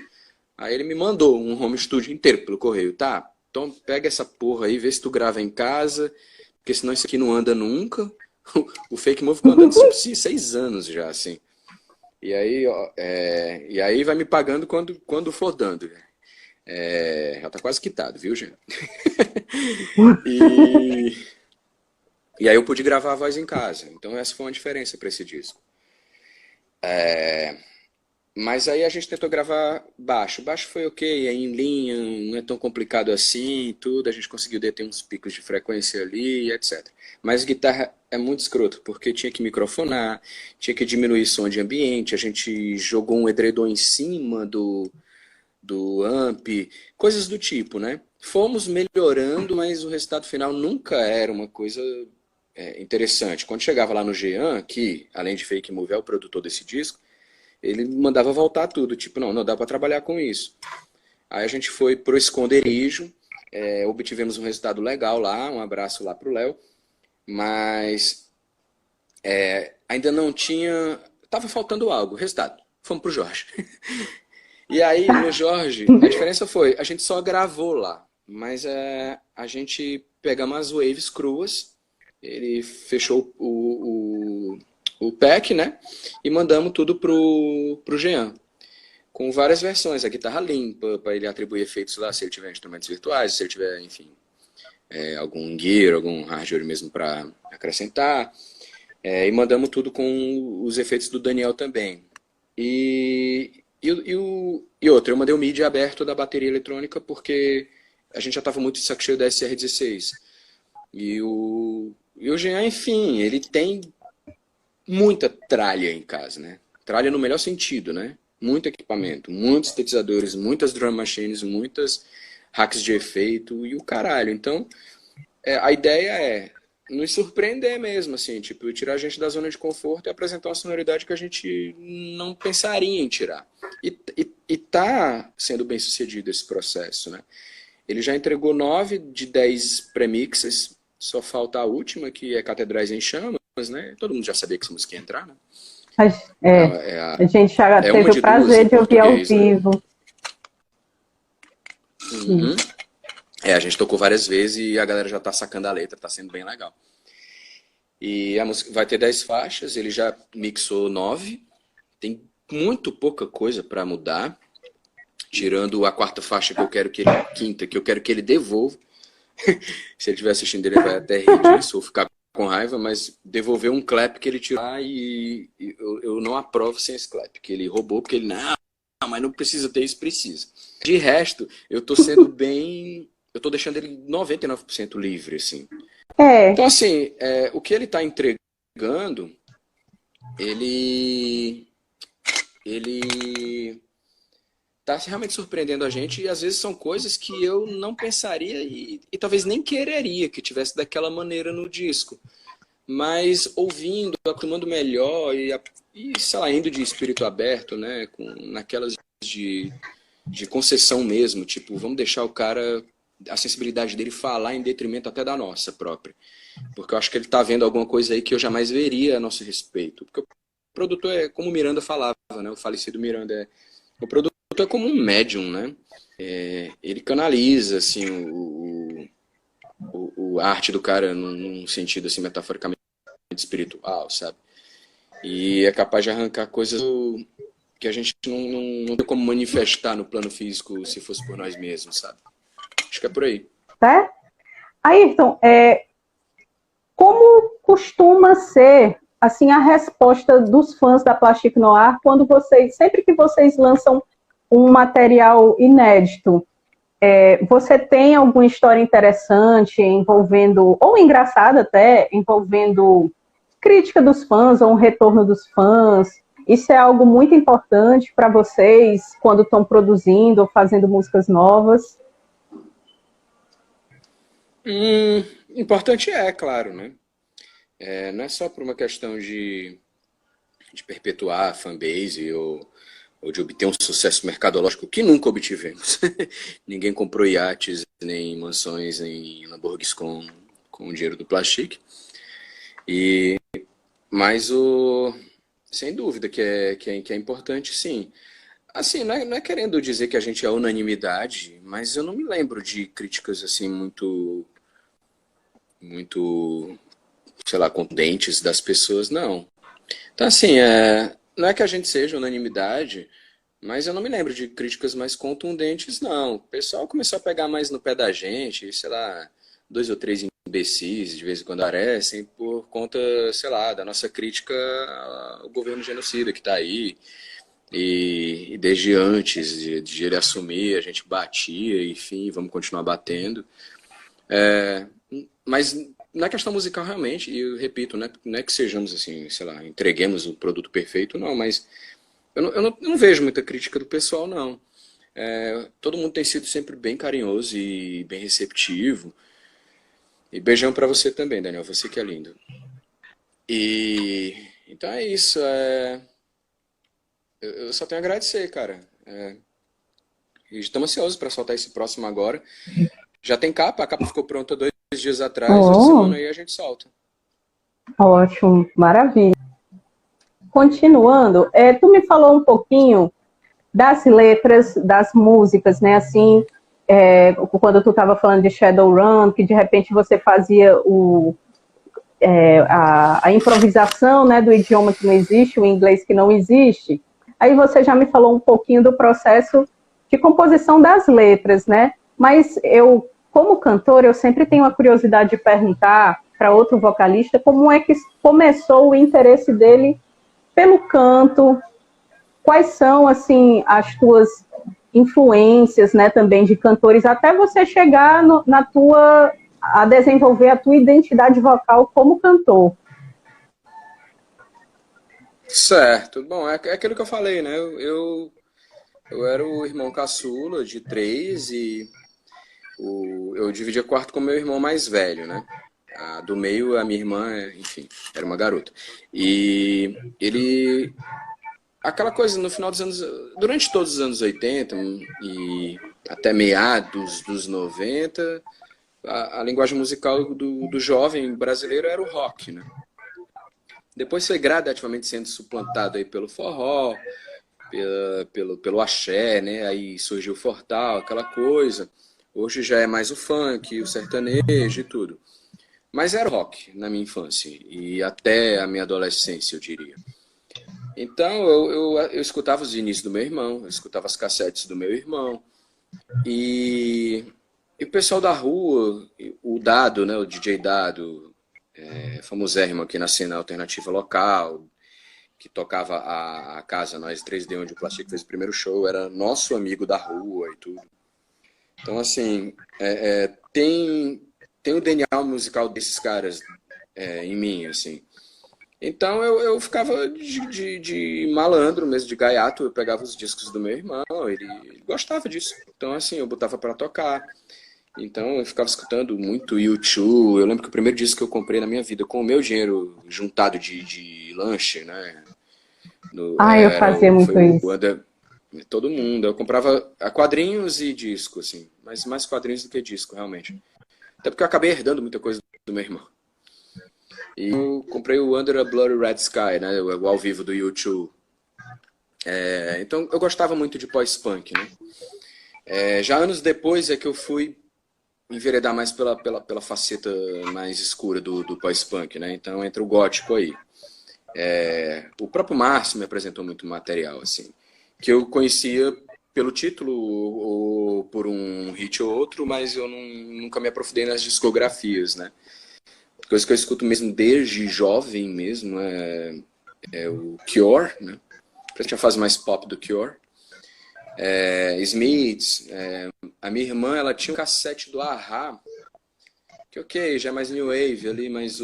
Aí ele me mandou um home studio inteiro pelo correio. Tá, então pega essa porra aí, vê se tu grava em casa, porque senão isso aqui não anda nunca. O Fake Move ficou andando 6 anos já, assim. E aí vai me pagando quando for dando. Já tá quase quitado, viu, gente? E aí eu pude gravar a voz em casa. Então essa foi uma diferença para esse disco. Mas aí a gente tentou gravar baixo. Baixo foi ok, é em linha, não é tão complicado assim, tudo. A gente conseguiu deter uns picos de frequência ali, etc. Mas guitarra é muito escroto, porque tinha que microfonar, tinha que diminuir som de ambiente, a gente jogou um edredom em cima do amp, coisas do tipo, né? Fomos melhorando, mas o resultado final nunca era uma coisa interessante. Quando chegava lá no Jean, que além de Fake Move é o produtor desse disco, ele mandava voltar tudo, tipo, não dá para trabalhar com isso. Aí a gente foi pro esconderijo, obtivemos um resultado legal lá, um abraço lá pro Léo, mas ainda não tinha, tava faltando algo, resultado, fomos pro Jorge. E aí no Jorge, a diferença foi, a gente só gravou lá, mas a gente pegamos as waves cruas, ele fechou o pack, né? E mandamos tudo pro Jean. Com várias versões, a guitarra limpa, para ele atribuir efeitos lá, se ele tiver instrumentos virtuais, se ele tiver, enfim, algum gear, algum hardware mesmo para acrescentar. E mandamos tudo com os efeitos do Daniel também. E outra, eu mandei o MIDI aberto da bateria eletrônica porque a gente já estava muito de saco cheio da SR16. E o Jean, enfim, ele tem muita tralha em casa, né? Tralha no melhor sentido, né? Muito equipamento, muitos sintetizadores, muitas drum machines, muitas hacks de efeito e o caralho. Então, a ideia é nos surpreender mesmo, assim, tipo, tirar a gente da zona de conforto e apresentar uma sonoridade que a gente não pensaria em tirar. E tá sendo bem sucedido esse processo, né? Ele já entregou 9 de 10 premixes, só falta a última, que é Catedrais em Chamas, né? Todo mundo já sabia que essa música ia entrar, né? A gente já teve o prazer de ouvir ao vivo. Né? Uhum. A gente tocou várias vezes e a galera já tá sacando a letra, tá sendo bem legal. E a música vai ter 10 faixas, ele já mixou 9, tem muito pouca coisa para mudar, tirando a quarta faixa que eu quero que ele, quinta, que eu quero que ele devolva. Se ele estiver assistindo, ele vai até rir disso ou ficar com raiva, mas devolver um clap que ele tirou e eu não aprovo sem esse clap, que ele roubou, porque ele, não, mas não precisa ter isso, precisa. De resto, eu tô sendo bem, eu tô deixando ele 99% livre, assim. Então, assim, o que ele tá entregando, ele tá realmente surpreendendo a gente, e às vezes são coisas que eu não pensaria e talvez nem quereria que tivesse daquela maneira no disco. Mas ouvindo, acostumando melhor e sei lá, indo de espírito aberto, né, naquelas de de concessão mesmo, tipo, vamos deixar o cara, a sensibilidade dele falar em detrimento até da nossa própria. Porque eu acho que ele tá vendo alguma coisa aí que eu jamais veria a nosso respeito. Porque o produtor é como o Miranda falava, né? O falecido Miranda o produtor é como um médium, né? Ele canaliza, assim, a arte do cara num sentido, assim, metaforicamente espiritual, sabe? E é capaz de arrancar coisas que a gente não tem como manifestar no plano físico se fosse por nós mesmos, sabe? Acho que é por aí. Tá? Ayrton, como costuma ser assim a resposta dos fãs da Plastic Noir quando sempre que vocês lançam um material inédito? Você tem alguma história interessante envolvendo, ou engraçada até, envolvendo crítica dos fãs ou um retorno dos fãs? Isso é algo muito importante para vocês quando estão produzindo ou fazendo músicas novas? Importante claro, né? Não é só por uma questão de perpetuar a fanbase ou de obter um sucesso mercadológico que nunca obtivemos. Ninguém comprou iates, nem mansões, nem Lamborghinis com o dinheiro do Plastic. Mas sem dúvida que é importante, sim. Assim, não é querendo dizer que a gente é unanimidade, mas eu não me lembro de críticas assim muito, sei lá, contundentes das pessoas, não. Então, assim, não é que a gente seja unanimidade, mas eu não me lembro de críticas mais contundentes, não. O pessoal começou a pegar mais no pé da gente, sei lá, 2 ou 3 imbecis de vez em quando aparecem por conta, sei lá, da nossa crítica ao governo genocida que está aí. E desde antes de ele assumir, a gente batia, enfim, vamos continuar batendo. Mas na questão musical, realmente, e eu repito, não é que sejamos assim, sei lá, entreguemos o produto perfeito, não, mas eu não vejo muita crítica do pessoal, não. Todo mundo tem sido sempre bem carinhoso e bem receptivo. E beijão pra você também, Daniel, você que é lindo. Então é isso. Eu só tenho a agradecer, cara. E estamos ansiosos para soltar esse próximo agora. Já tem capa, a capa ficou pronta 2 dias atrás, essa semana aí a gente solta. Ótimo, maravilha. Continuando, tu me falou um pouquinho das letras, das músicas, né? Assim, quando tu estava falando de Shadowrun, que de repente você fazia a improvisação, né, do idioma que não existe, o inglês que não existe. Aí você já me falou um pouquinho do processo de composição das letras, né? Mas eu, como cantor, eu sempre tenho a curiosidade de perguntar para outro vocalista como é que começou o interesse dele pelo canto, quais são, assim, as tuas influências, né, também de cantores, até você chegar a desenvolver a tua identidade vocal como cantor. Certo. Bom, é aquilo que eu falei, né? Eu era o irmão caçula de 3 e eu dividia quarto com meu irmão mais velho, né? Do meio, a minha irmã, enfim, era uma garota. E ele... Aquela coisa, no final dos anos... Durante todos os anos 80 e até meados dos 90, a linguagem musical do jovem brasileiro era o rock, né? Depois foi gradativamente sendo suplantado aí pelo forró, pelo axé, né? Aí surgiu o fortal, aquela coisa. Hoje já é mais o funk, o sertanejo e tudo. Mas era rock na minha infância e até a minha adolescência, eu diria. Então eu escutava os inícios do meu irmão, eu escutava as cassetes do meu irmão. E o pessoal da rua, o Dado, né, o DJ Dado, famosérrimo aqui na cena alternativa local, que tocava a casa Nós 3D, onde o Plastic fez o primeiro show, era nosso amigo da rua e tudo. Então, assim, tem o DNA musical desses caras em mim, assim. Então eu ficava de malandro mesmo, de gaiato, eu pegava os discos do meu irmão, ele gostava disso. Então, assim, eu botava pra tocar. Então eu ficava escutando muito U2. Eu lembro que o primeiro disco que eu comprei na minha vida, com o meu dinheiro juntado de lanche, né? Eu fazia muito isso. Todo mundo. Eu comprava quadrinhos e disco, assim. Mas mais quadrinhos do que disco, realmente. Até porque eu acabei herdando muita coisa do meu irmão. E eu comprei o Under a Bloody Red Sky, né? O ao vivo do U2. Então eu gostava muito de pós-punk, né? Já anos depois é que eu fui enveredar mais pela faceta mais escura do pós-punk, né? Então entra o gótico aí. O próprio Márcio me apresentou muito material, assim, que eu conhecia pelo título ou por um hit ou outro, mas eu nunca me aprofundei nas discografias, né? Coisa que eu escuto mesmo desde jovem mesmo é o Cure, né? Principalmente a fase mais pop do Cure. Smiths. A minha irmã, ela tinha um cassete do A-Ha, que ok, já é mais New Wave ali, mas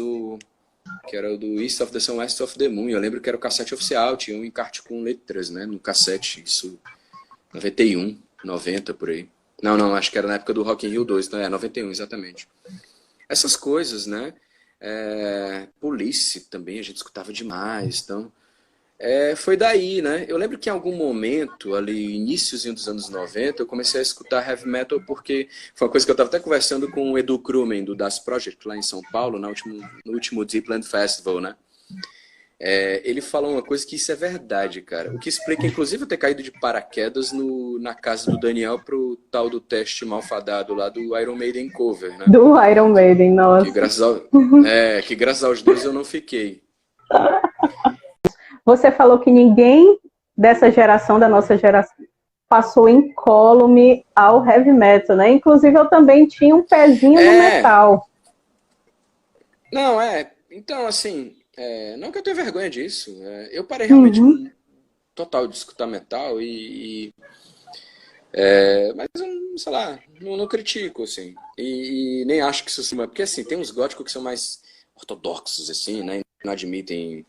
que era o do East of the Sun, West of the Moon. Eu lembro que era o cassete oficial, tinha um encarte com letras, né? No cassete, isso 91, 90 por aí. Não, acho que era na época do Rock in Rio 2, então 91, exatamente. Essas coisas, né? Police também, a gente escutava demais, então... foi daí, né? Eu lembro que em algum momento, ali, iníciozinho dos anos 90, eu comecei a escutar heavy metal porque foi uma coisa que eu estava até conversando com o Edu Krumen, do Das Project, lá em São Paulo, no último Deepland Festival, né? Ele falou uma coisa que isso é verdade, cara. O que explica, inclusive, eu ter caído de paraquedas na casa do Daniel pro tal do teste malfadado lá do Iron Maiden cover, né? Do Iron Maiden, nossa. Que graças aos deuses eu não fiquei. Você falou que ninguém dessa geração, da nossa geração, passou incólume ao heavy metal, né? Inclusive eu também tinha um pezinho no metal. Não, então, assim, não que eu tenha vergonha disso. Eu parei realmente total de escutar metal mas eu, sei lá, não critico, assim. E nem acho que isso se... Porque, assim, tem uns góticos que são mais ortodoxos, assim, né? Não admitem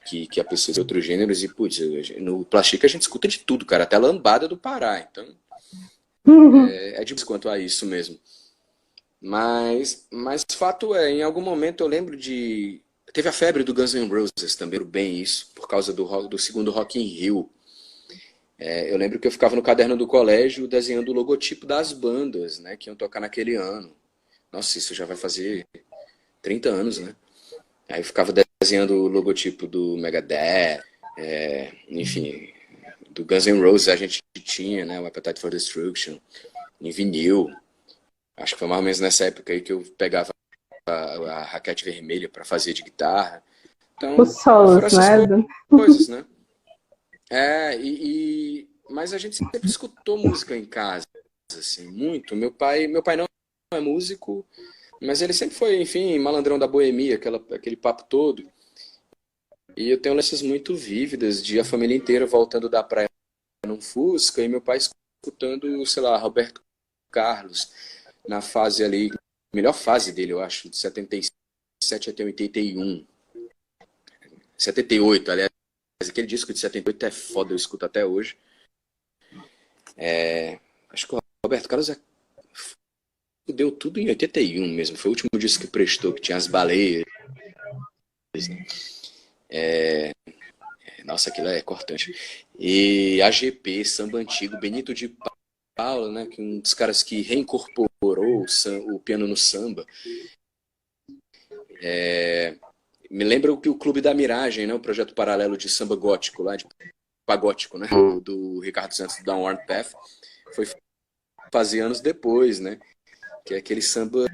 que a pessoa de outros gêneros. E, putz, no Plastic a gente escuta de tudo, cara. Até a lambada do Pará. Então, é de quanto a isso mesmo. Mas fato em algum momento eu lembro de... Teve a febre do Guns N' Roses também, bem isso, por causa do segundo Rock in Rio. Eu lembro que eu ficava no caderno do colégio desenhando o logotipo das bandas, né, que iam tocar naquele ano. Nossa, isso já vai fazer 30 anos, né? Aí eu ficava desenhando o logotipo do Megadeth, enfim, do Guns N' Roses a gente tinha, né, o Appetite for Destruction, em vinil. Acho que foi mais ou menos nessa época aí que eu pegava a raquete vermelha para fazer de guitarra. Então, os solos, né? Coisas, né? Mas a gente sempre escutou música em casa, assim, muito. Meu pai não é músico, mas ele sempre foi, enfim, malandrão da boemia, aquele papo todo. E eu tenho lembranças muito vívidas de a família inteira voltando da praia num Fusca e meu pai escutando, sei lá, Roberto Carlos, na fase ali, melhor fase dele, eu acho, de 77 até 81. 78, aliás, aquele disco de 78 é foda, eu escuto até hoje. Acho que o Roberto Carlos deu tudo em 81 mesmo, foi o último disco que prestou, que tinha as baleias. Né? Nossa, aquilo é cortante. E AGP, samba antigo, Benito de Paula, né, que um dos caras que reincorporou o piano no samba. Me lembra o Clube da Miragem, né, o projeto paralelo de samba gótico, lá de pagótico, né, do Ricardo Santos do Downward Path, foi fazer anos depois, né, que é aquele samba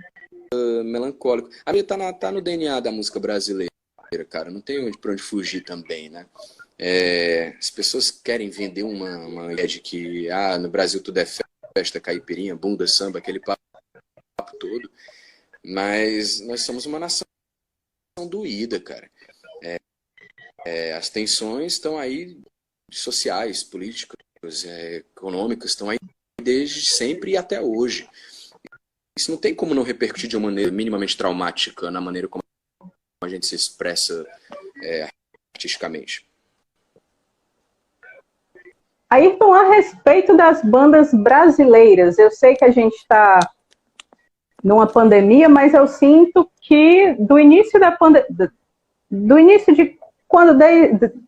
melancólico. A minha tá no DNA da música brasileira, cara, não tem pra onde fugir também, né. As pessoas querem vender uma ideia de que no Brasil tudo é festa, caipirinha, bunda, samba, aquele papo todo, mas nós somos uma nação doída, cara. As tensões estão aí, sociais, políticas, econômicas, estão aí desde sempre e até hoje. Isso não tem como não repercutir de uma maneira minimamente traumática na maneira como a gente se expressa artisticamente. Ayrton, a respeito das bandas brasileiras, eu sei que a gente está numa pandemia, mas eu sinto que do início da pandemia,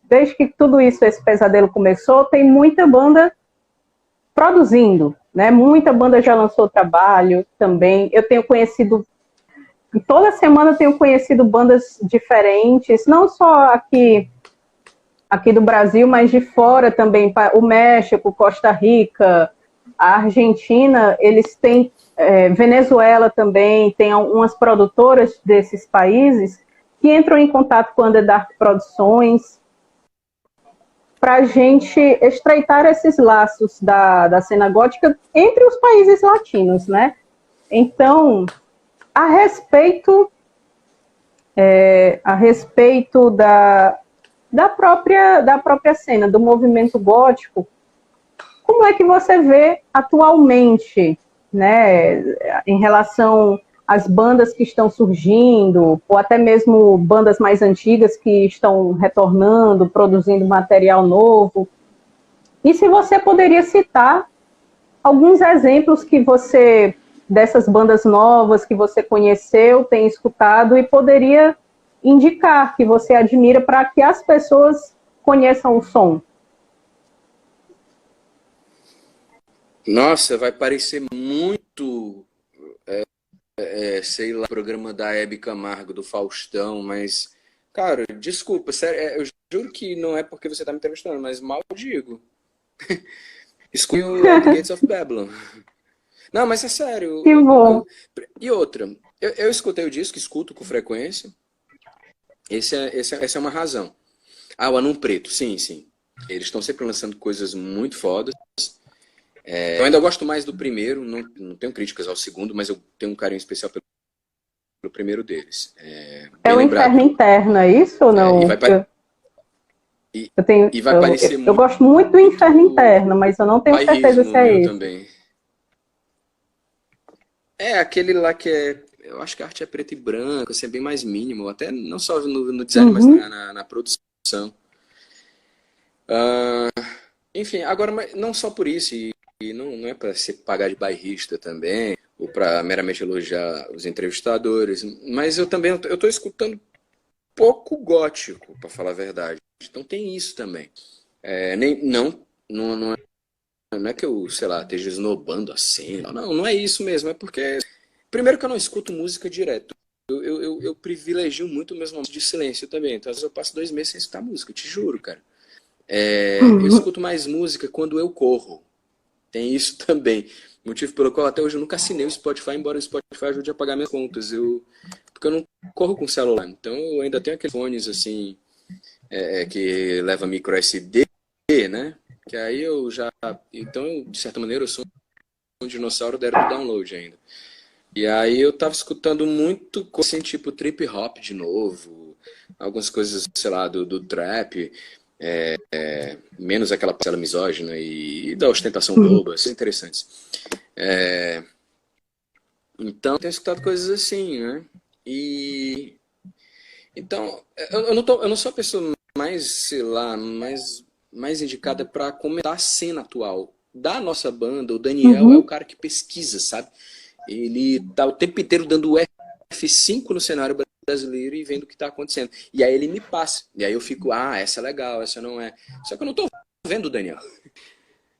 desde que tudo isso, esse pesadelo começou, tem muita banda produzindo, né? Muita banda já lançou trabalho também. Eu tenho conhecido, toda semana eu tenho conhecido bandas diferentes, não só aqui do Brasil, mas de fora também, o México, Costa Rica, a Argentina, eles têm, Venezuela também, tem algumas produtoras desses países que entram em contato com a Underdark Produções para a gente estreitar esses laços da cena gótica entre os países latinos, né? Então, a respeito da própria cena, do movimento gótico, como é que você vê atualmente, né, em relação às bandas que estão surgindo, ou até mesmo bandas mais antigas que estão retornando, produzindo material novo? E se você poderia citar alguns exemplos dessas bandas novas que você conheceu, tem escutado e poderia indicar que você admira para que as pessoas conheçam o som? Nossa, vai parecer muito, sei lá, programa da Hebe Camargo, do Faustão, mas, cara, desculpa, sério, eu juro que não é porque você tá me entrevistando, mas mal digo. Escute o At the Gates of Babylon. Não, mas é sério. Que bom. E outra, eu escutei o disco, escuto com frequência. Essa é uma razão. Ah, o Anum Preto, sim, sim. Eles estão sempre lançando coisas muito fodas. Eu ainda gosto mais do primeiro, não tenho críticas ao segundo, mas eu tenho um carinho especial pelo primeiro deles. É o Inferno Interno, é isso ou não? Vai parecer eu gosto muito do Inferno Interno, mas eu não tenho certeza se é esse. Também. Aquele lá que eu acho que a arte é preto e branco, assim, é bem mais mínimo, até não só no design, mas na produção. Enfim, agora, não só por isso, e não é para se pagar de bairrista também, ou para meramente elogiar os entrevistadores, mas eu estou escutando pouco gótico, para falar a verdade. Então tem isso também. Não é que eu, sei lá, esteja esnobando a cena. Não é isso mesmo. É porque, primeiro que eu não escuto música direto. Eu privilegio muito meus momentos de silêncio também. Então, às vezes eu passo 2 meses sem escutar música, te juro, cara. Eu escuto mais música quando eu corro. Tem isso também. Motivo pelo qual até hoje eu nunca assinei o Spotify, embora o Spotify ajude a pagar minhas contas. Porque eu não corro com celular. Então eu ainda tenho aqueles fones assim, que leva micro SD, né? Que aí eu já... Então, de certa maneira, eu sou um dinossauro da era do download ainda. E aí eu tava escutando muito coisa assim, tipo trip hop de novo, algumas coisas, sei lá, do trap, menos aquela parcela misógina e da ostentação boba, são interessantes. Então, eu tenho escutado coisas assim, né? Então, eu não sou a pessoa mais, sei lá, mais indicada para comentar a cena atual da nossa banda. O Daniel é o cara que pesquisa, sabe? Ele tá o tempo inteiro dando F5 no cenário brasileiro e vendo o que tá acontecendo. E aí ele me passa. E aí eu fico, essa é legal, essa não é. Só que eu não tô vendo o Daniel.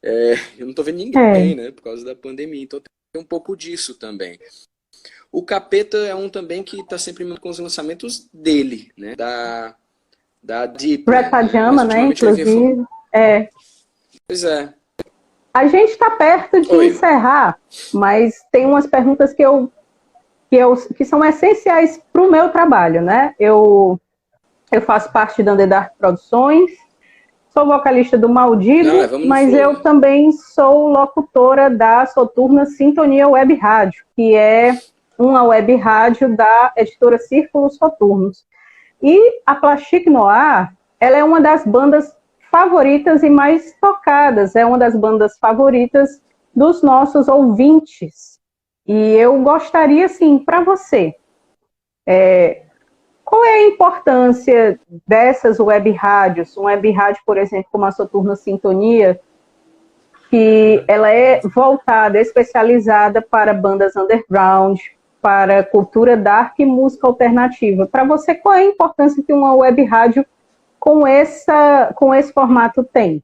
Eu não tô vendo ninguém, né? Por causa da pandemia. Então tem um pouco disso também. O Capeta é um também que tá sempre com os lançamentos dele, né? Da Deep. Red Pajama, né? Inclusive. Pois é. A gente está perto de encerrar, mas tem umas perguntas que são essenciais para o meu trabalho, né? Eu faço parte da Underdark Produções, sou vocalista do Maldido, mas eu também sou locutora da Soturna Sintonia Web Rádio, que é uma web rádio da editora Círculos Soturnos. E a Plastique Noir, ela é uma das bandas favoritas e mais tocadas, é uma das bandas favoritas dos nossos ouvintes. E eu gostaria, assim, para você, qual é a importância dessas web rádios? Uma web rádio, por exemplo, como a Soturna Sintonia, que ela é voltada, especializada para bandas underground, para cultura dark e música alternativa. Para você, qual é a importância que uma web rádio com esse formato tem?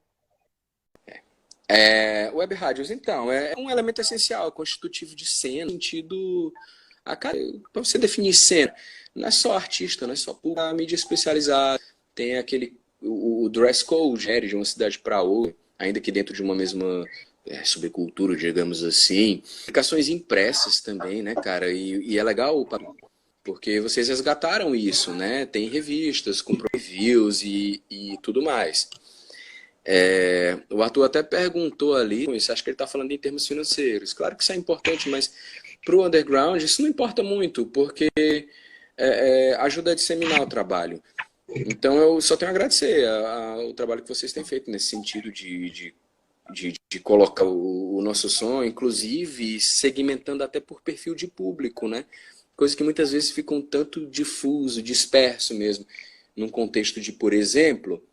Web rádios, então, é um elemento essencial, constitutivo de cena, no sentido. Para você definir cena, não é só artista, não é só público, a mídia especializada, tem o dress code, de uma cidade para outra, ainda que dentro de uma mesma subcultura, digamos assim. Publicações impressas também, né, cara? E é legal, porque vocês resgataram isso, né? Tem revistas com reviews e tudo mais. O Arthur até perguntou ali, isso, acho que ele está falando em termos financeiros. Claro que isso é importante, mas para o underground isso não importa muito, porque ajuda a disseminar o trabalho. Então eu só tenho a agradecer ao trabalho que vocês têm feito nesse sentido de colocar o nosso som, inclusive segmentando até por perfil de público, né? Coisa que muitas vezes fica um tanto difuso, disperso mesmo, num contexto de, por exemplo,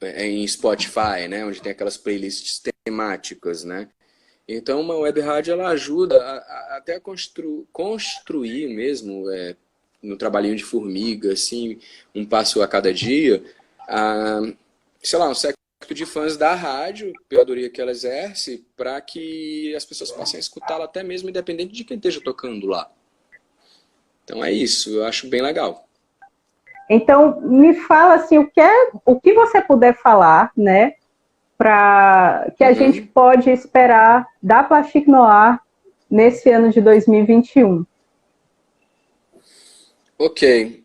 em Spotify, né, onde tem aquelas playlists temáticas, né? Então uma web rádio ela ajuda até a construir mesmo, no trabalhinho de formiga, assim, um passo a cada dia, sei lá, um século de fãs da rádio, pela curadoria que ela exerce, para que as pessoas possam escutá-la até mesmo independente de quem esteja tocando lá. Então é isso, eu acho bem legal. Então, me fala assim, o que você puder falar, né, para que a gente pode esperar da Plastique Noir nesse ano de 2021. Ok.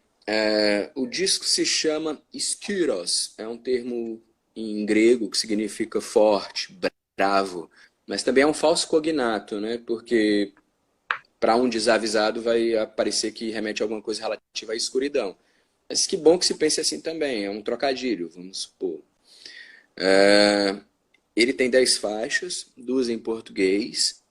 O disco se chama Skyros, é um termo em grego que significa forte, bravo, mas também é um falso cognato, né? Porque para um desavisado vai parecer que remete a alguma coisa relativa à escuridão. Mas que bom que se pense assim também, é um trocadilho, vamos supor. Ele tem 10 faixas, 2 em português.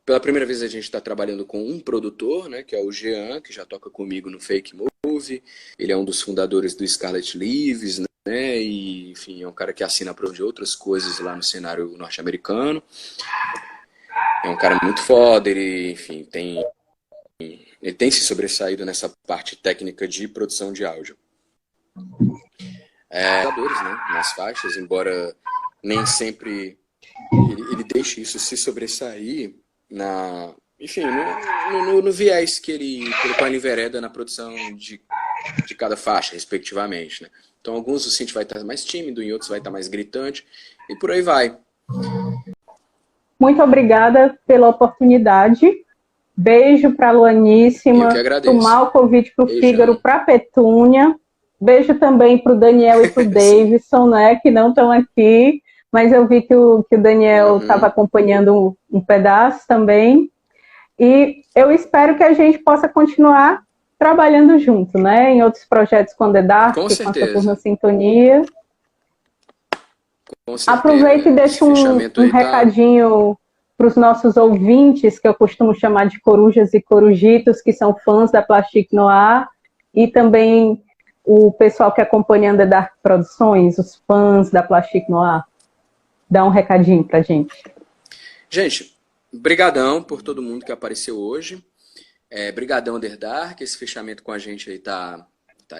Pela primeira vez a gente está trabalhando com um produtor, né, que é o Jean, que já toca comigo no Fake Move. Ele é um dos fundadores do Scarlet Leaves, né, e enfim, é um cara que assina prova de outras coisas lá no cenário norte-americano. É um cara muito foda, ele, enfim, ele tem se sobressaído nessa parte técnica de produção de áudio. Né, nas faixas, embora nem sempre ele deixe isso se sobressair enfim, no viés pelo qual ele envereda na produção de cada faixa, respectivamente, né? Então, alguns o synth vai estar mais tímido, em outros vai estar mais gritante, e por aí vai. Muito obrigada pela oportunidade. Beijo para a Luaníssima, para o Malkovich, para o Fígaro, para a Petúnia. Beijo também para o Daniel e para o Davidson, né, que não estão aqui, mas eu vi que o Daniel estava acompanhando um pedaço também. E eu espero que a gente possa continuar trabalhando junto, né, em outros projetos com The Dark, com Saturno Sintonia. Aproveita e deixa um recadinho para os nossos ouvintes, que eu costumo chamar de corujas e corujitos, que são fãs da Plastique Noir, e também o pessoal que acompanha a The Dark Produções, os fãs da Plastique Noir. Dá um recadinho pra gente. Gente, brigadão por todo mundo que apareceu hoje. Brigadão, The Dark, esse fechamento com a gente aí tá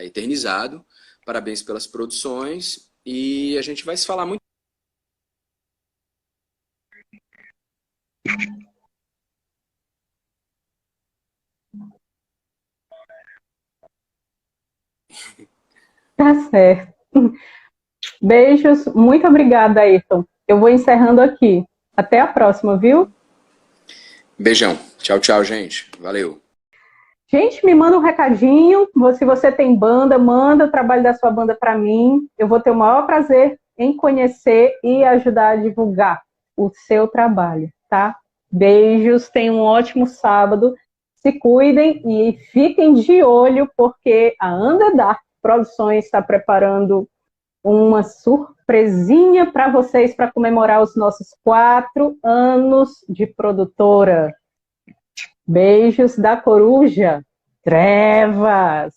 eternizado. Parabéns pelas produções. E a gente vai se falar muito. Tá certo. Beijos. Muito obrigada, Ayrton. Eu vou encerrando aqui. Até a próxima, viu? Beijão. Tchau, tchau, gente. Valeu. Gente, me manda um recadinho. Se você tem banda, manda o trabalho da sua banda para mim. Eu vou ter o maior prazer em conhecer e ajudar a divulgar o seu trabalho, tá? Beijos, tenham um ótimo sábado. Se cuidem e fiquem de olho, porque a Underdark Produções está preparando uma surpresinha para vocês para comemorar os nossos 4 anos de produtora. Beijos da Coruja. Trevas!